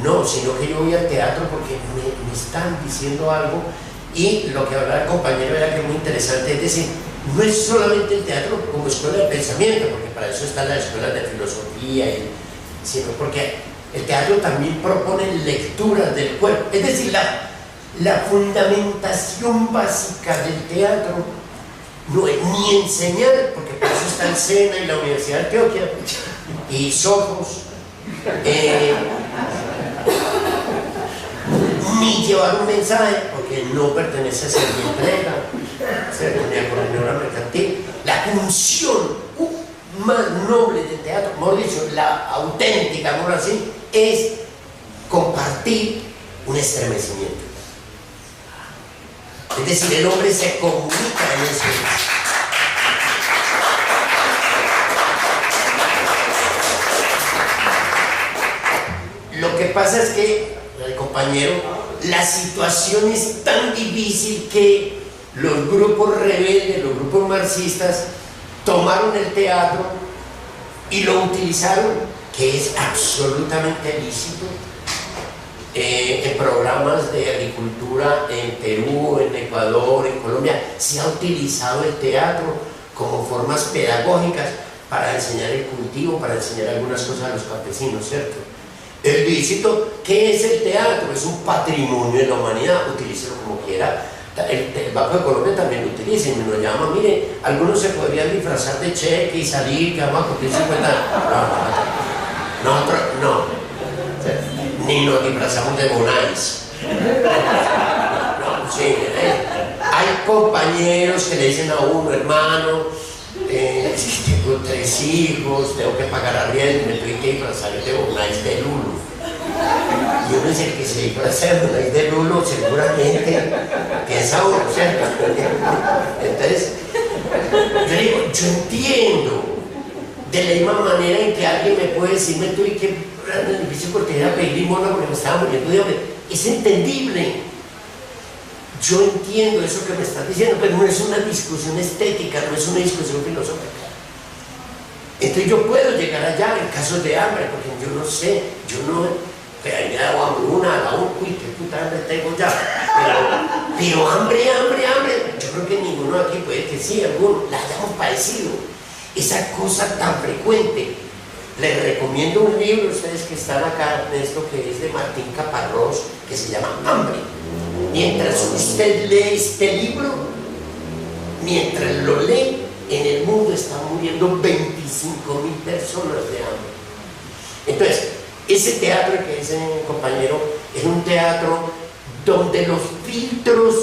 no, sino que yo voy al teatro porque me están diciendo algo. Y lo que hablaba el compañero era que es muy interesante, es decir, no es solamente el teatro como escuela de pensamiento, porque para eso están las escuelas de filosofía, sino porque el teatro también propone lecturas del cuerpo, es decir, la fundamentación básica del teatro no es ni enseñar, porque para eso está el SENA y la Universidad de Antioquia y Sofos, ni llevar un mensaje, porque no pertenece a ser mi entrega, ni a coordinadora mercantil. La función más noble del teatro, mejor dicho, la auténtica, por así, es compartir un estremecimiento. Es decir, el hombre se comunica en eso. Lo que pasa es que, el compañero, la situación es tan difícil que los grupos rebeldes, los grupos marxistas, tomaron el teatro y lo utilizaron, que es absolutamente lícito, en programas de agricultura en Perú, en Ecuador, en Colombia. Se ha utilizado el teatro como formas pedagógicas para enseñar el cultivo, para enseñar algunas cosas a los campesinos, ¿cierto? El lícito, ¿qué es el teatro? Es un patrimonio de la humanidad, utilícelo como quiera. El Banco de Colombia también lo utiliza y me lo llama, mire, algunos se podrían disfrazar de cheque y salir, que vamos a cumplir 50 años. No, nosotros no. Ni nos disfrazamos de Bonais. No, sí, hay compañeros que le dicen a uno, hermano, tengo 3 hijos, tengo que pagar arriendo, me tuve que disfrazar de Bonais de Lulo. Y uno dice que se disfraza de Bonais de Lulo, seguramente piensa uno, ¿cierto? Entonces, yo digo, yo entiendo de la misma manera en que alguien me puede decir, me tuve que en el edificio Cortejera a pedir limosna porque me estaba muriendo de hambre. Es entendible. Yo entiendo eso que me estás diciendo, pero no es una discusión estética, no es una discusión filosófica. Entonces yo puedo llegar allá en casos de hambre, porque yo no sé, pero ahí me ha dado hambruna, uy, qué puta hambre tengo ya. Pero hambre. Yo creo que ninguno aquí puede que sí, alguno la hayamos padecido. Esa cosa tan frecuente. Les recomiendo un libro, ustedes que están acá, de esto que es de Martín Caparrós, que se llama Hambre. Mientras usted lee este libro, mientras lo lee, en el mundo están muriendo 25.000 personas de hambre. Entonces, ese teatro que dice mi compañero, es un teatro donde los filtros,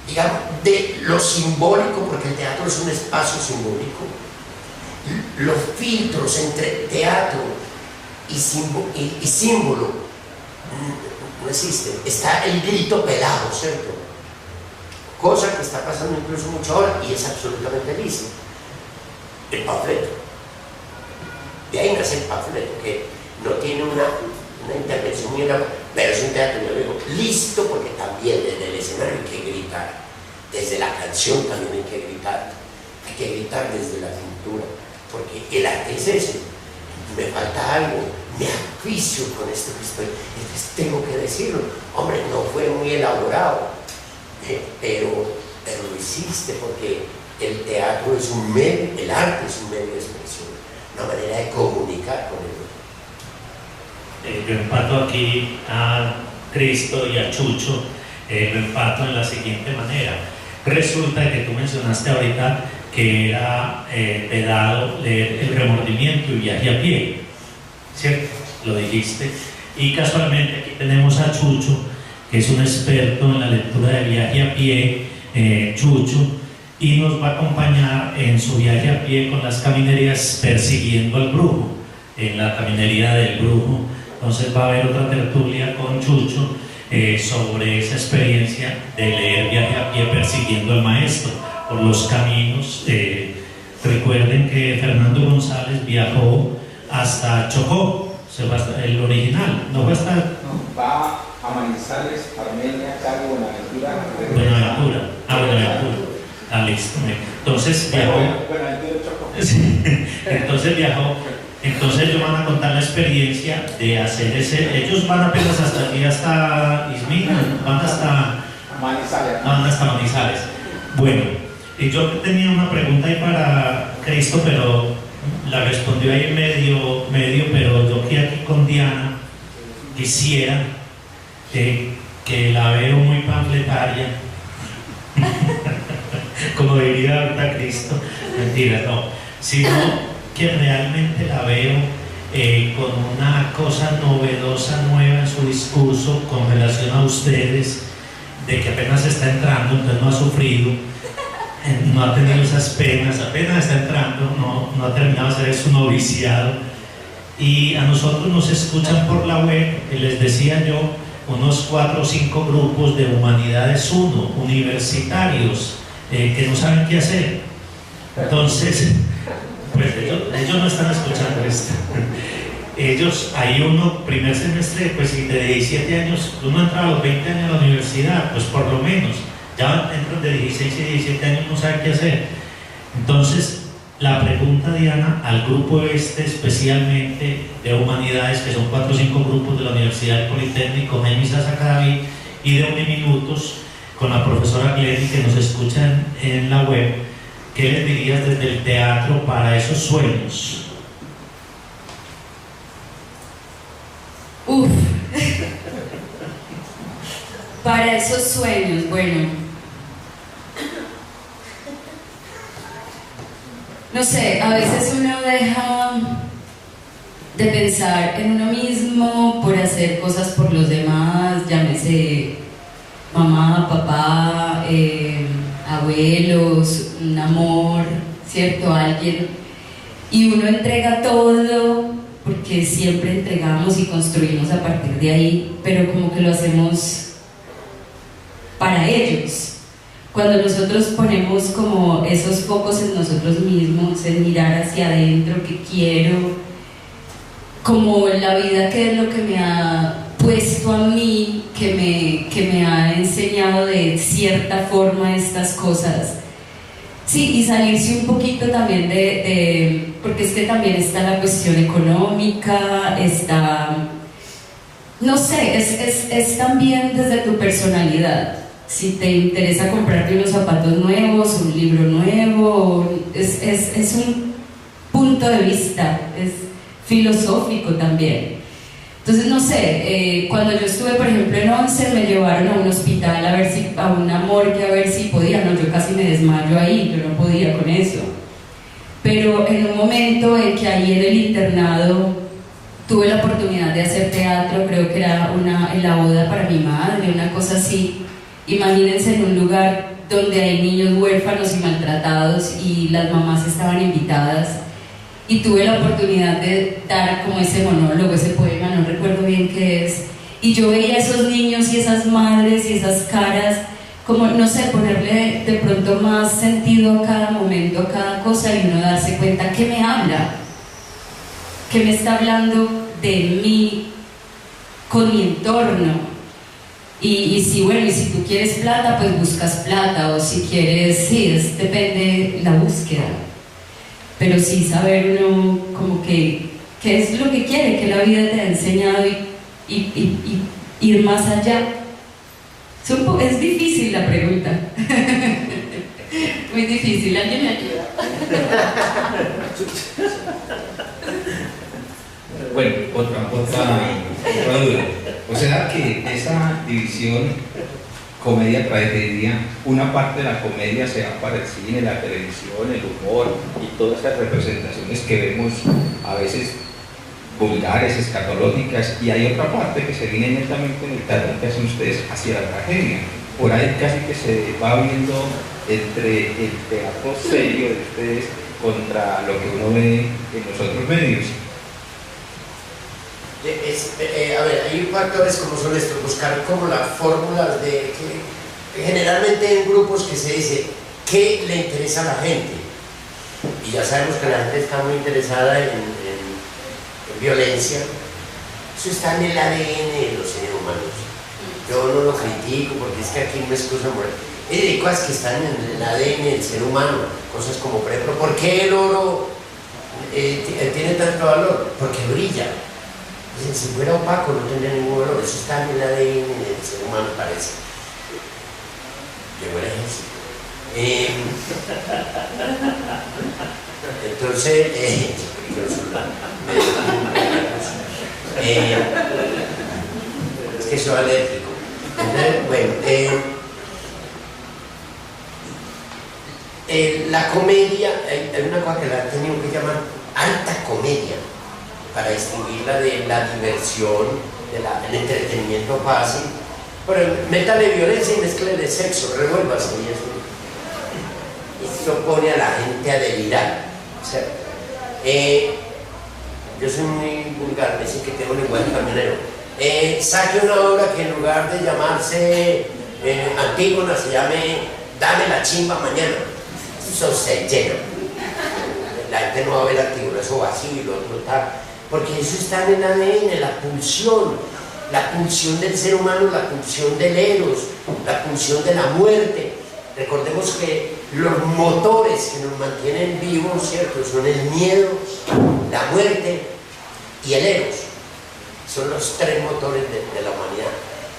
digamos, de lo simbólico, porque el teatro es un espacio simbólico, los filtros entre teatro y símbolo no existen. Está el grito pelado, ¿cierto? Cosa que está pasando incluso mucho ahora y es absolutamente lícito. El panfleto. De ahí nace el panfleto, que no tiene una intervención muy elaborada, pero es un teatro, yo digo, lícito, porque también desde el escenario hay que gritar, desde la canción también hay que gritar desde la pintura. Porque el arte es eso, me falta algo, me aficio con esto que estoy, entonces tengo que decirlo. Hombre, no fue muy elaborado, pero lo hiciste, porque el teatro es un medio, el arte es un medio de expresión, una manera de comunicar con el otro. Yo empato aquí a Cristo y a Chucho, lo empato en la siguiente manera. Resulta que tú mencionaste ahorita que era vedado leer El remordimiento y Viaje a pie, ¿cierto? Lo dijiste. Y casualmente aquí tenemos a Chucho, que es un experto en la lectura de Viaje a pie, Chucho, y nos va a acompañar en su viaje a pie con las caminerías persiguiendo al brujo, en la caminería del brujo. Entonces va a haber otra tertulia con Chucho sobre esa experiencia de leer Viaje a pie persiguiendo al maestro por los caminos. Recuerden que Fernando González viajó hasta Chocó, se fue hasta el original, no fue hasta... Va a Manizales, Armenia, Cali, Buenaventura. Buenaventura. Ah, listo. Entonces viajó. Entonces viajó. Entonces ellos van a contar la experiencia de hacer ese. Ellos van apenas hasta aquí, hasta Izmir, van hasta Manizales. Bueno, y yo tenía una pregunta ahí para Cristo, pero la respondió ahí en medio, pero yo que aquí con Diana quisiera que la veo muy panfletaria. Como diría ahorita Cristo, mentira, no, sino que realmente la veo con una cosa novedosa, nueva en su discurso con relación a ustedes, de que apenas está entrando, entonces no ha sufrido, no ha tenido esas penas, apenas está entrando, no ha terminado de hacer su noviciado, y a nosotros nos escuchan por la web, les decía yo, unos 4 o 5 grupos de Humanidades 1, universitarios, que no saben qué hacer. Entonces, pues ellos no están escuchando esto. Ellos, hay uno, primer semestre, pues si de 17 años, uno entra a los 20 años a la universidad, pues por lo menos, ya entran de 16 y 17 años, no saben qué hacer. Entonces, la pregunta, Diana, al grupo especialmente de Humanidades, que son 4 o 5 grupos de la Universidad del Politécnico, Jaime Sasacadaví y de Uniminutos, con la profesora Glenny, que nos escuchan en la web, ¿qué les dirías desde el teatro para esos sueños? Para esos sueños, bueno, no sé, a veces uno deja de pensar en uno mismo por hacer cosas por los demás, llámese mamá, papá, abuelos, un amor, ¿cierto? Alguien, y uno entrega todo porque siempre entregamos y construimos a partir de ahí, pero como que lo hacemos para ellos. Cuando nosotros ponemos como esos focos en nosotros mismos, en mirar hacia adentro, qué quiero, como la vida, qué es lo que me ha puesto a mí, que me ha enseñado de cierta forma estas cosas. Sí, y salirse un poquito también porque es que también está la cuestión económica, está, no sé, es también desde tu personalidad. Si te interesa comprarte unos zapatos nuevos, un libro nuevo, es un punto de vista, es filosófico también. Entonces, no sé, cuando yo estuve, por ejemplo, en 11, me llevaron a un hospital a una morgue a ver si podía. No, yo casi me desmayo ahí, yo no podía con eso. Pero en un momento en que ahí en el internado tuve la oportunidad de hacer teatro, creo que era en la boda para mi madre, una cosa así. Imagínense en un lugar donde hay niños huérfanos y maltratados y las mamás estaban invitadas. Y tuve la oportunidad de dar como ese monólogo, ese poema, no recuerdo bien qué es, y yo veía a esos niños y esas madres y esas caras, como, no sé, ponerle de pronto más sentido a cada momento, a cada cosa, y uno darse cuenta que me habla, que me está hablando de mí, con mi entorno. Y si, bueno, y si tú quieres plata, pues buscas plata, o si quieres, sí, depende la búsqueda. Pero sí saber uno como que qué es lo que quiere, que la vida te ha enseñado y ir más allá. Es difícil la pregunta. Muy difícil, ¿alguien me ayuda? Bueno, otra duda. O sea que esa división comedia-tragedia, una parte de la comedia se va para el cine, la televisión, el humor y todas esas representaciones que vemos a veces vulgares, escatológicas, y hay otra parte que se viene netamente en el teatro que hacen ustedes hacia la tragedia. Por ahí casi que se va viendo entre el teatro serio de ustedes contra lo que uno ve en los otros medios. A ver, hay factores como son estos, buscar como las fórmulas de que generalmente en grupos que se dice qué le interesa a la gente, y ya sabemos que la gente está muy interesada en violencia. Eso está en el ADN de los seres humanos. Yo no lo critico porque es que aquí no es cosa moral. Hay cosas que están en el ADN del ser humano, cosas como por ejemplo, ¿por qué el oro tiene tanto valor? Porque brilla. Dicen, si fuera opaco no tendría ningún valor. Eso está en el ADN del ser humano, parece. Llegó el ejército. Entonces, es que soy alérgico. Entonces, bueno, la comedia, hay una cosa que la han tenido que llamar alta comedia, para distinguirla de la diversión, del entretenimiento fácil. Pero métale violencia y mezclele sexo, revuélvase y eso. Esto pone a la gente a delirar. ¿Cierto? Yo soy muy vulgar, me dicen que tengo lenguaje camionero. Saque una obra que en lugar de llamarse Antígona se llame Dame la chimba mañana. Eso se llena. La gente no va a ver Antígona, eso vacío y lo otro tal. Porque eso está en el ADN, la pulsión del ser humano, la pulsión del eros, la pulsión de la muerte. Recordemos que los motores que nos mantienen vivos, ¿cierto? Son el miedo, la muerte y el eros. Son los tres motores de la humanidad.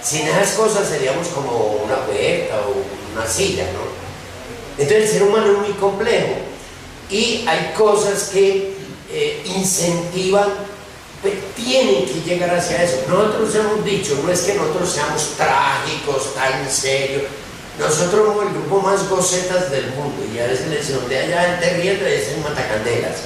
Sin esas cosas seríamos como una puerta o una silla, ¿no? Entonces el ser humano es muy complejo y hay cosas que incentivan, pues tienen que llegar hacia eso. Nosotros hemos dicho, no es que nosotros seamos trágicos, tan serios. Nosotros somos el grupo más gocetas del mundo y a veces les decimos, de allá gente riendo y es Matacandelas.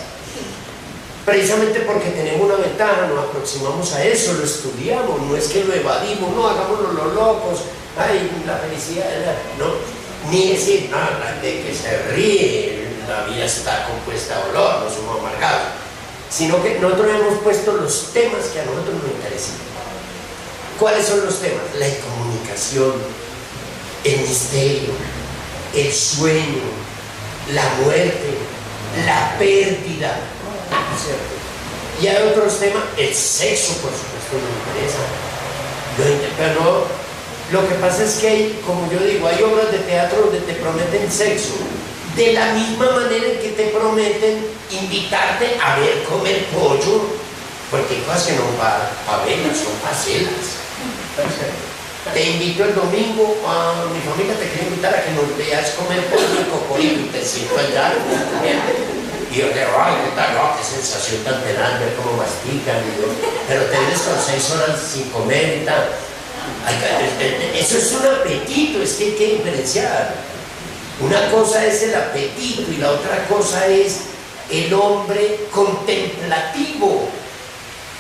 Precisamente porque tenemos una ventaja, nos aproximamos a eso, lo estudiamos, no es que lo evadimos, no, hagámoslo los locos, ay, la felicidad, no, ni decir, no, la gente que se ríe, la vida está compuesta de dolor, no somos amargados, sino que nosotros hemos puesto los temas que a nosotros nos interesan. ¿Cuáles son los temas? La incomunicación, el misterio, el sueño, la muerte, la pérdida, ¿cierto? Y hay otros temas, el sexo, por supuesto, me interesa. Pero lo que pasa es que hay, como yo digo, hay obras de teatro donde te prometen sexo, de la misma manera en que te prometen invitarte a ver comer pollo, porque hay cosas que no van a ver, son facelas. Te invito el domingo, a mi familia te quiere invitar a que nos veas comer pollo y cocorico y te siento allá. Y yo digo, ay, qué tal, no, qué sensación tan penal, ver cómo mastican, pero te vienes con 6 horas sin comer y tal. Eso es un apetito, es que hay que diferenciar. Una cosa es el apetito y la otra cosa es el hombre contemplativo.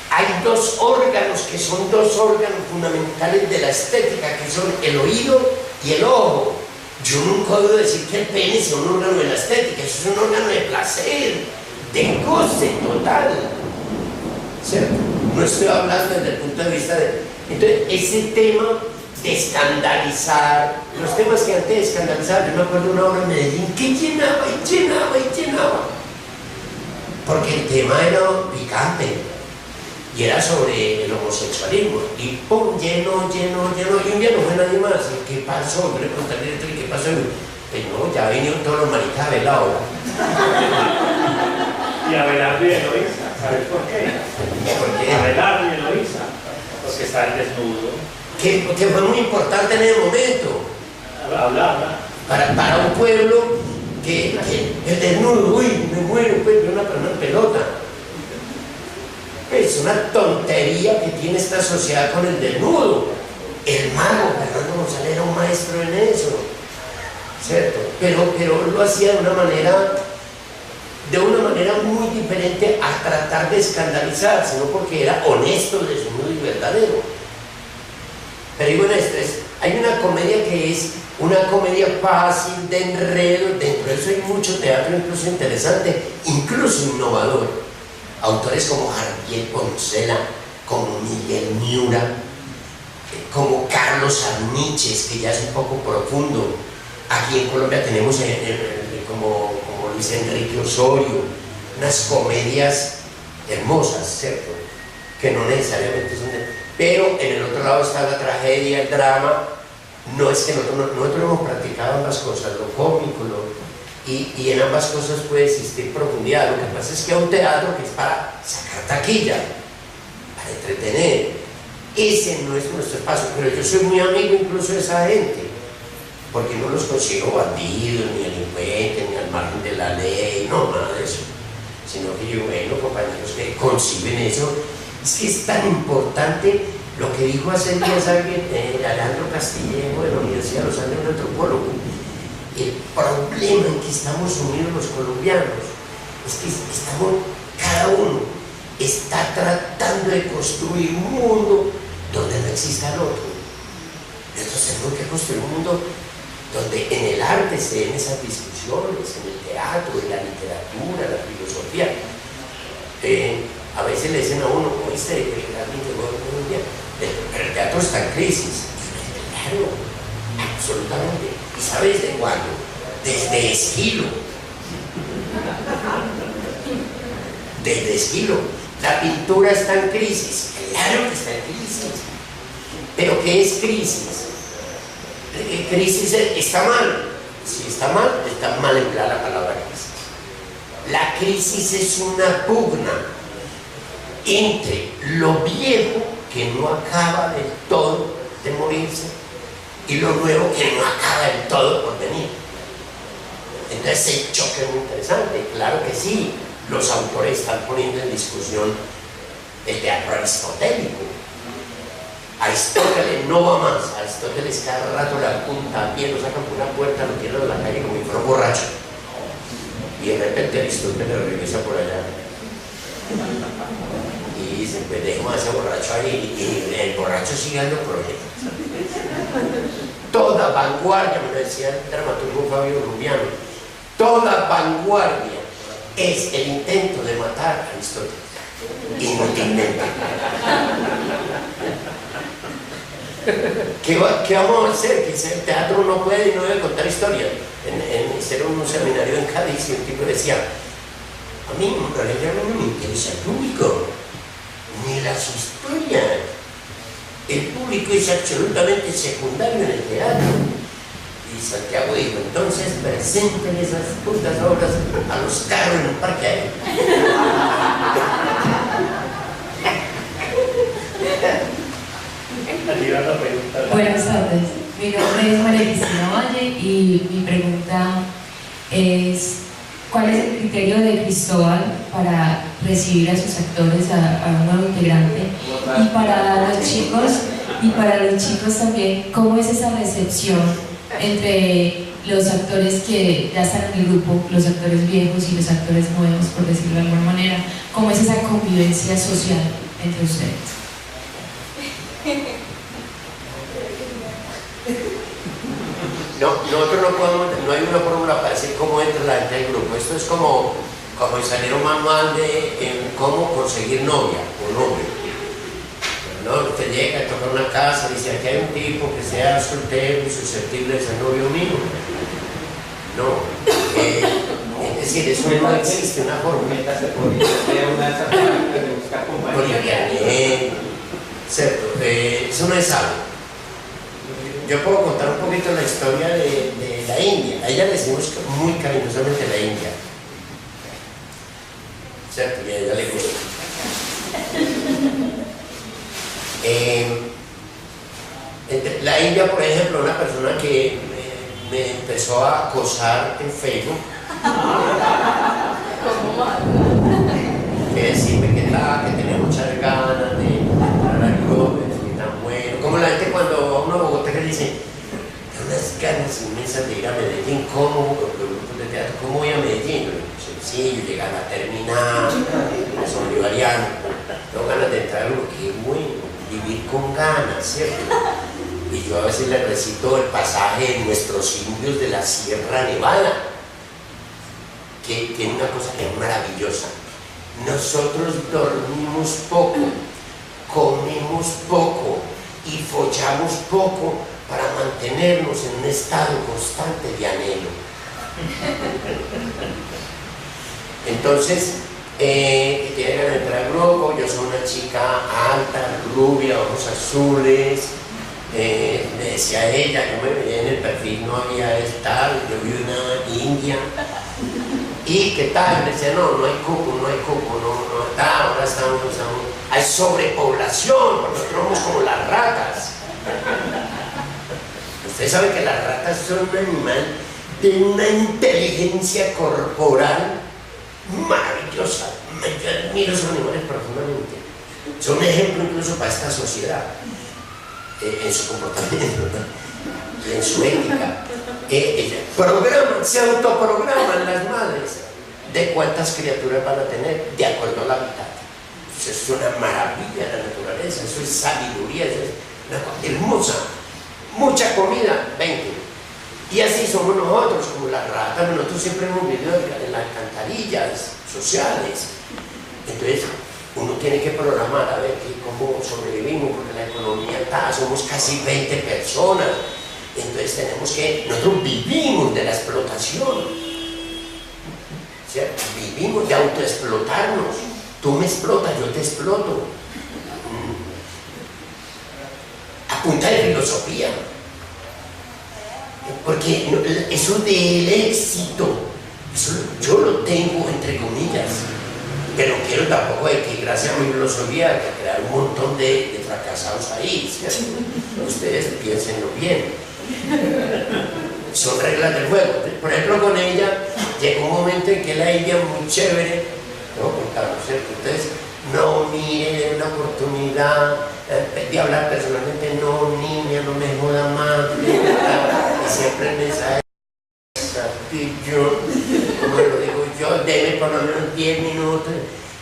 Hay dos órganos que son dos órganos fundamentales de la estética, que son el oído y el ojo. Yo nunca he oído decir que el pene sea un órgano de la estética, eso es un órgano de placer, de goce total, ¿cierto? No estoy hablando desde el punto de vista de... Entonces, ese tema de escandalizar, los temas que antes de escandalizar, yo me acuerdo de una obra en Medellín que llenaba y llenaba y llenaba, porque el tema era picante. Y era sobre el homosexualismo, y pum, lleno, y un día no fue nadie más. ¿Qué pasó? Yo le pregunté al director, ¿qué pasó? Pues no, ya vinieron todos los maricas a ver la obra. Y Abelardo y Eloísa, ¿sabes por qué? ¿Por qué? Abelardo y Eloísa, porque están desnudos. Que fue muy importante en ese momento. Hablar. Para un pueblo que el desnudo, uy, me muero, pues, de una persona en pelota. Es una tontería que tiene esta sociedad con el desnudo. El mago Fernando González era un maestro en eso, ¿cierto? Pero lo hacía de una manera muy diferente a tratar de escandalizar, sino porque era honesto, desnudo y verdadero. Pero bueno, hay una comedia que es una comedia fácil, de enredo, dentro de eso hay mucho teatro incluso interesante, incluso innovador. Autores como Javier Poncela, como Miguel Miura, como Carlos Arniches, que ya es un poco profundo. Aquí en Colombia tenemos como Luis Enrique Osorio, unas comedias hermosas, ¿cierto? Que no necesariamente son de... Pero en el otro lado está la tragedia, el drama. No es que nosotros hemos practicado ambas cosas, lo cómico, y en ambas cosas puede existir profundidad. Lo que pasa es que hay un teatro que es para sacar taquilla, para entretener. Ese no es nuestro espacio, pero yo soy muy amigo incluso de esa gente, porque no los considero bandidos, ni delincuentes, ni al margen de la ley, no, nada de eso. Sino que yo, bueno, compañeros que conciben eso, es que es tan importante lo que dijo hace días alguien, Alejandro Castillejo de la Universidad de los Andes, un antropólogo. El problema en que estamos unidos los colombianos es que estamos, cada uno está tratando de construir un mundo donde no exista el otro. Entonces tenemos que construir un mundo donde en el arte se den esas discusiones, en el teatro, en la literatura, la filosofía. A veces le dicen a uno, ¿oíste que alguien llegó a Colombia? Pero el teatro está en crisis. Claro, absolutamente. ¿Y sabes de cuándo? Desde Esquilo. Desde Esquilo. La pintura está en crisis. Claro que está en crisis. ¿Pero qué es crisis? Crisis está mal. Si está mal empleada la palabra crisis. La crisis es una pugna entre lo viejo, que no acaba del todo de morirse, y lo nuevo, que no acaba del todo por venir. Entonces el choque es muy interesante. Claro que sí, los autores están poniendo en discusión el teatro aristotélico. Aristóteles no va más. Aristóteles cada rato le apunta a pie, lo sacan por una puerta, lo tiran a la calle como si fuera un borracho, y de repente Aristóteles regresa por allá y dice, pues dejemos a ese borracho ahí, y el borracho sigue dando proyectos. Toda vanguardia, me lo decía el dramaturgo Fabio Rubiano, toda vanguardia es el intento de matar a Aristóteles inútilmente. ¿Qué vamos a hacer? Que el teatro no puede y no debe contar historias. Hicieron un seminario en Cádiz y un tipo decía, a mí en realidad no me interesa el público, ni las historias. El público es absolutamente secundario en el teatro. Y Santiago dijo, entonces presenten esas putas obras a los carros en un parque ahí. Buenas tardes, mi nombre es María Cristina Valle y mi pregunta es ¿cuál es el criterio de Cristóbal para recibir a sus actores, a un nuevo integrante? Y para los chicos también, ¿cómo es esa recepción entre los actores que ya están en el grupo, los actores viejos y los actores nuevos, por decirlo de alguna manera? ¿Cómo es esa convivencia social entre ustedes? Nosotros no podemos, no hay una fórmula para decir cómo entra la gente al grupo. Esto es como salir un manual de cómo conseguir novia o novio. ¿No? Usted llega a tocar una casa y dice, aquí hay un tipo que sea soltero y susceptible de ser novio mío. No. Es decir, eso no existe una fórmula. Por internet, ¿cierto? Eso no es algo. Yo puedo contar un poquito la historia de la India. A ella le decimos muy cariñosamente la India, ¿cierto? Y a ella le gusta. La India, por ejemplo, una persona que me empezó a acosar en Facebook, que decirme que tenía muchas ganas de entrar al club, que tan bueno. Como la gente cuando a uno a Bogotá le dice, tengo unas ganas inmensas de ir a Medellín, ¿cómo? Los grupos de teatro, ¿cómo voy a Medellín? Sencillo, llegar a terminar, son bolivarianos, tengo ganas de entrar, qué bueno, vivir con ganas, ¿cierto? Y yo a veces le recito el pasaje de nuestros indios de la Sierra Nevada, que tiene una cosa que es maravillosa. Nosotros dormimos poco, comemos poco y follamos poco para mantenernos en un estado constante de anhelo. Entonces, que tiene ganas de entrar al grupo, yo soy una chica alta, rubia, ojos azules, me decía ella, yo me veía en el perfil, no había tal, yo vi una india, y qué tal, me decía, no hay cupo, no está, ahora estamos, hay sobrepoblación, porque nosotros somos como las ratas. Ustedes saben que las ratas son un animal de una inteligencia corporal maravillosa. Yo admiro a esos animales profundamente. Son un ejemplo incluso para esta sociedad, en su comportamiento, en su ética. Se autoprograman las madres de cuántas criaturas van a tener de acuerdo a la mitad. Eso es una maravilla de la naturaleza, eso es sabiduría, eso es una cosa hermosa. Mucha comida, 20. Y así somos nosotros, como las ratas. Nosotros siempre hemos vivido en las alcantarillas sociales. Entonces, uno tiene que programar a ver cómo sobrevivimos, porque la economía está, somos casi 20 personas. Entonces tenemos que, nosotros vivimos de la explotación, ¿cierto? Vivimos de autoexplotarnos. Tú me explotas, yo te exploto. A punta de filosofía. Porque eso del éxito, eso yo lo tengo entre comillas, pero quiero tampoco de que gracias a mi filosofía que crear un montón de fracasados ahí, ¿cierto? Ustedes piénsenlo bien. Son reglas del juego. Por ejemplo, con ella llegó un momento en que la India muy chévere, no contarlo, ¿cierto? Entonces, no, mire, una oportunidad de hablar personalmente, no, niña, no me joda más, y siempre el mensaje y yo, como lo digo yo, deme por lo menos 10 minutos.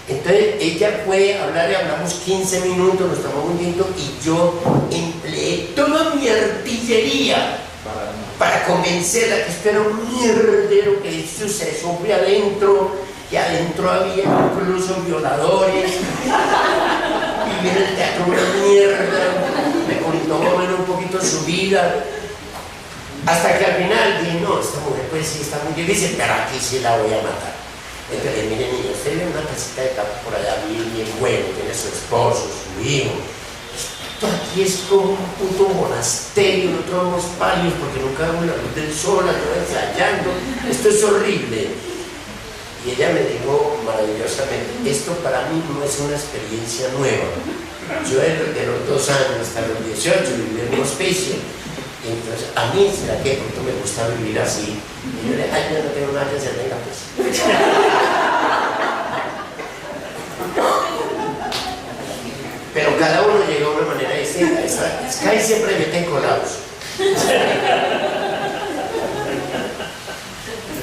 Entonces ella fue a hablar y hablamos 15 minutos, nos tomamos un tinto y yo empleé toda mi artillería para convencerla que esto era un mierdero, que esto se sufre adentro, que adentro había incluso violadores, y viene el teatro una mierda. Me contó más o menos un poquito su vida, hasta que al final dije, no, esta mujer pues sí está muy difícil, pero aquí sí la voy a matar. Entonces, mire niño, usted ve una casita de campo por allá bien bueno, tiene su esposo, su hijo. Esto aquí es como un puto monasterio, nosotros vamos pálidos porque nunca vemos la luz del sol, ensayando, esto es horrible. Y ella me dijo maravillosamente, esto para mí no es una experiencia nueva. Yo de los 2 años hasta los 18 viví en un hospicio. Entonces, a mí, ¿será que de pronto me gusta vivir así? Y yo le dije, ay, yo no tengo nada que hacer, venga pues. Pero cada uno llega de una manera distinta. Sky siempre mete en colados.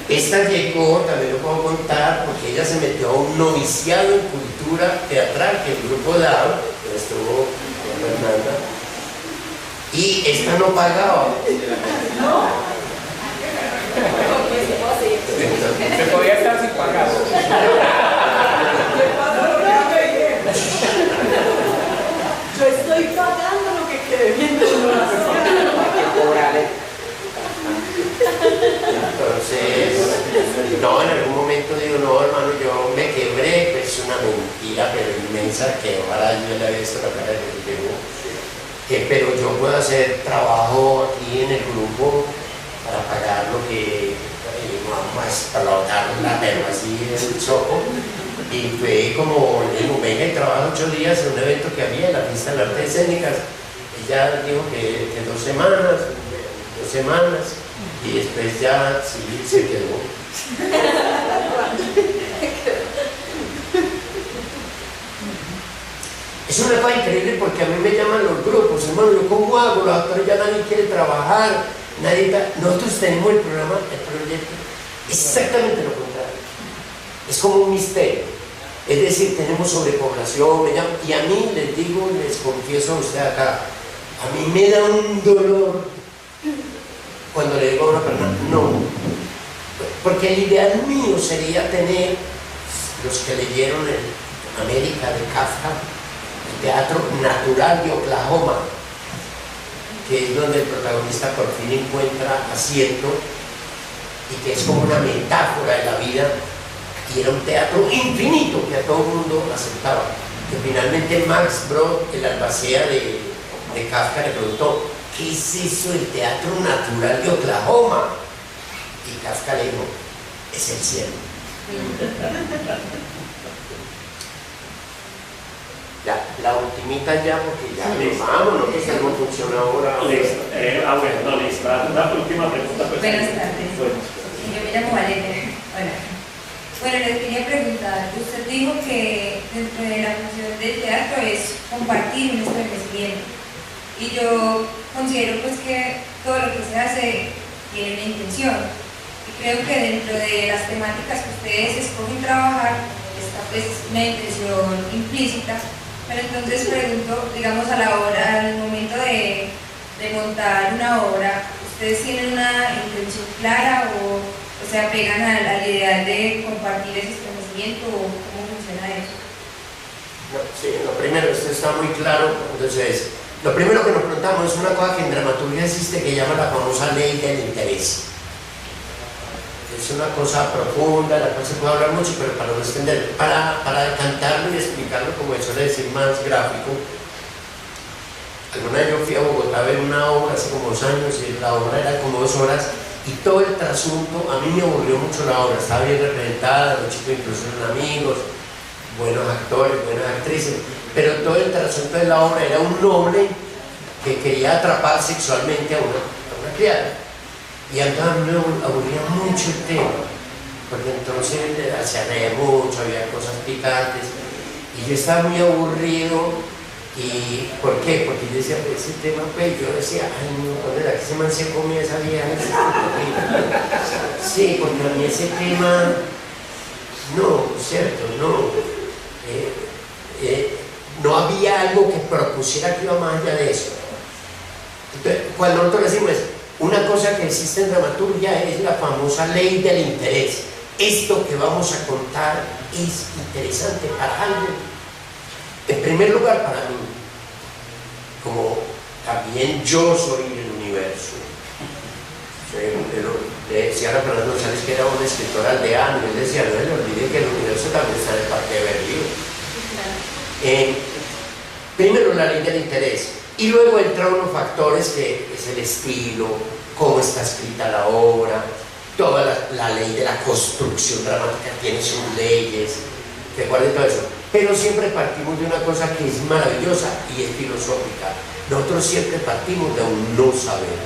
Esta llegó, también lo puedo contar, porque ella se metió a un noviciado en cultura teatral que el grupo daba, que estuvo con Fernanda, y esta no pagaba. Se podía estar sin pagar. Yo estoy pagando lo que quedé viendo. Entonces, no, en algún momento digo, no hermano, yo me quebré, pues es una mentira pero inmensa, que ojalá yo le había visto la cara de que llegó. Pero yo puedo hacer trabajo aquí en el grupo para pagar lo que vamos a explotarla, pero así en el choco. Y fue como, digo, venga y trabajo 8 días en un evento que había en la pista de las artes escénicas. Ella dijo que 2 semanas, y después ya sí se quedó. Es una cosa increíble porque a mí me llaman los grupos, hermano, yo cómo hago, los actores ya nadie quiere trabajar, nosotros tenemos el programa, el proyecto, exactamente lo contrario, es como un misterio, es decir, tenemos sobrepoblación, y a mí les digo, les confieso a usted acá, a mí me da un dolor cuando le digo a una persona, no, porque el ideal mío sería tener, los que leyeron en América de Kafka, Teatro Natural de Oklahoma, que es donde el protagonista por fin encuentra asiento y que es como una metáfora de la vida, y era un teatro infinito que a todo el mundo aceptaba. Que finalmente Max Brod, el albacea de Kafka, le preguntó: ¿qué es eso del Teatro Natural de Oklahoma? Y Kafka le dijo: es el cielo. Ya, la ultimita ya, porque ya vamos, no que no funciona ahora. Listo. Bueno, no, listo. Una última pregunta. Pues. Buenas tardes. Yo me llamo Valeria. Hola. Bueno, les quería preguntar, usted dijo que dentro de la función del teatro es compartir un estremecimiento. Y yo considero pues que todo lo que se hace tiene una intención. Y creo que dentro de las temáticas que ustedes escogen trabajar está pues una intención implícita. Pero entonces pregunto, digamos a la hora, al momento de montar una obra, ¿ustedes tienen una intención clara o se apegan a la idea de compartir ese conocimiento o cómo funciona eso? No, sí, lo primero, esto está muy claro. Entonces, lo primero que nos preguntamos es una cosa que en dramaturgia existe que llama la famosa ley del interés. Es una cosa profunda, la cual se puede hablar mucho, pero para no extender, para cantarlo y explicarlo, como eso le decir más gráfico. Alguna vez yo fui a Bogotá a ver una obra hace como 2 años y la obra era como 2 horas y todo el trasunto, a mí me aburrió mucho la obra, estaba bien representada, los chicos incluso eran amigos, buenos actores, buenas actrices, pero todo el trasunto de la obra era un hombre que quería atrapar sexualmente a una criada. Y entonces me aburría mucho el tema, porque entonces se reía mucho, había cosas picantes, y yo estaba muy aburrido. ¿Y por qué? Porque yo decía, pues ese tema, pues yo decía, ay no, ¿cuándo era que ese man se comía esa vieja? Sí, porque a mí ese tema, no, cierto, no. No había algo que propusiera que iba más allá de eso. Entonces, cuando nosotros decimos, una cosa que existe en dramaturgia es la famosa ley del interés. Esto que vamos a contar es interesante para alguien. En primer lugar, para mí, como también yo soy el universo. Decía la Fernando González que era un escritor aldeano, él decía, no le olvide que el universo también está en el Parque de Berlín. Primero la ley del interés, y luego entran unos factores que es el estilo, cómo está escrita la obra, toda la ley de la construcción dramática tiene sus leyes, recuerden todo eso. Pero siempre partimos de una cosa que es maravillosa y es filosófica. Nosotros siempre partimos de un no saber.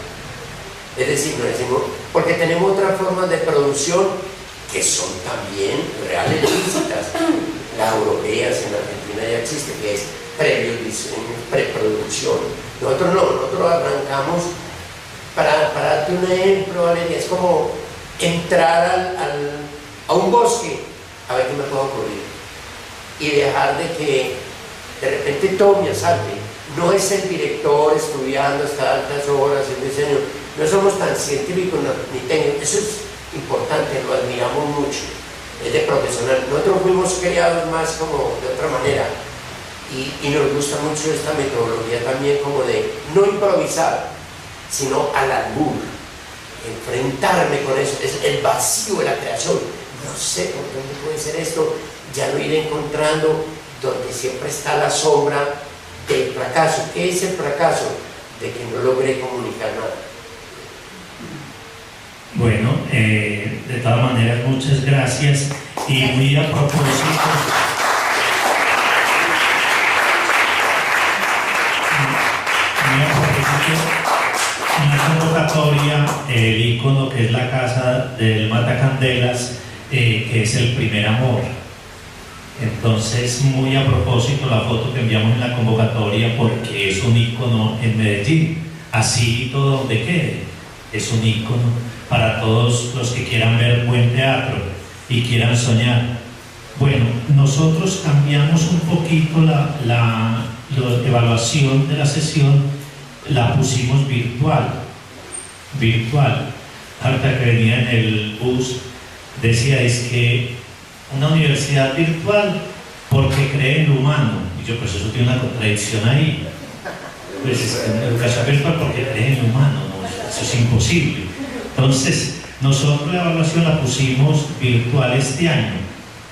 Es decir, no decimos, porque tenemos otras formas de producción que son también reales lícitas. Las europeas en Argentina ya existe, que es previo diseño, preproducción. Nosotros no, nosotros arrancamos, para darte un ejemplo, Valeria, es como entrar a un bosque, a ver qué me puede ocurrir. Y dejar de que de repente todo me asalte. No es el director estudiando hasta altas horas el diseño, no somos tan científicos ni técnicos, eso es importante, lo admiramos mucho, es de profesional. Nosotros fuimos criados más como de otra manera y nos gusta mucho esta metodología también como de no improvisar, sino al albur, enfrentarme con eso, es el vacío de la creación. No sé por dónde puede ser esto, ya lo iré encontrando, donde siempre está la sombra del fracaso. ¿Qué es el fracaso? De que no logré comunicar nada. Bueno, de todas maneras, muchas gracias. Y muy a propósito, una convocatoria, el ícono que es la casa del Matacandelas, que es el primer amor. Entonces, muy a propósito la foto que enviamos en la convocatoria, porque es un ícono en Medellín, así todo donde quede, es un ícono para todos los que quieran ver buen teatro y quieran soñar. Bueno, nosotros cambiamos un poquito la evaluación de la sesión, la pusimos virtual. Ahorita que venía en el bus, decía, es que una universidad virtual porque cree en lo humano. Y yo, pues eso tiene una contradicción ahí. Pues en educación virtual porque creen en lo humano, ¿no? Eso es imposible. Entonces, nosotros la evaluación la pusimos virtual este año.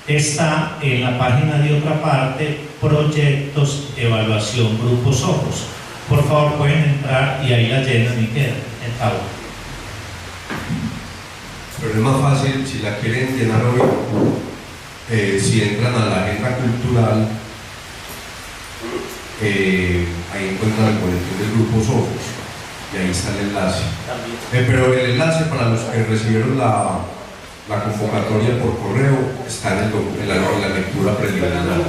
Está en la página de otra parte, proyectos, evaluación, grupos ojos. Por favor, pueden entrar y ahí la llenan y quedan en tabla. Pero es más fácil si la quieren llenar hoy, si entran a la agenda cultural, ahí encuentran el boletín del grupo Ojos y ahí está el enlace. Pero el enlace para los que recibieron la convocatoria por correo está en la lectura preliminar.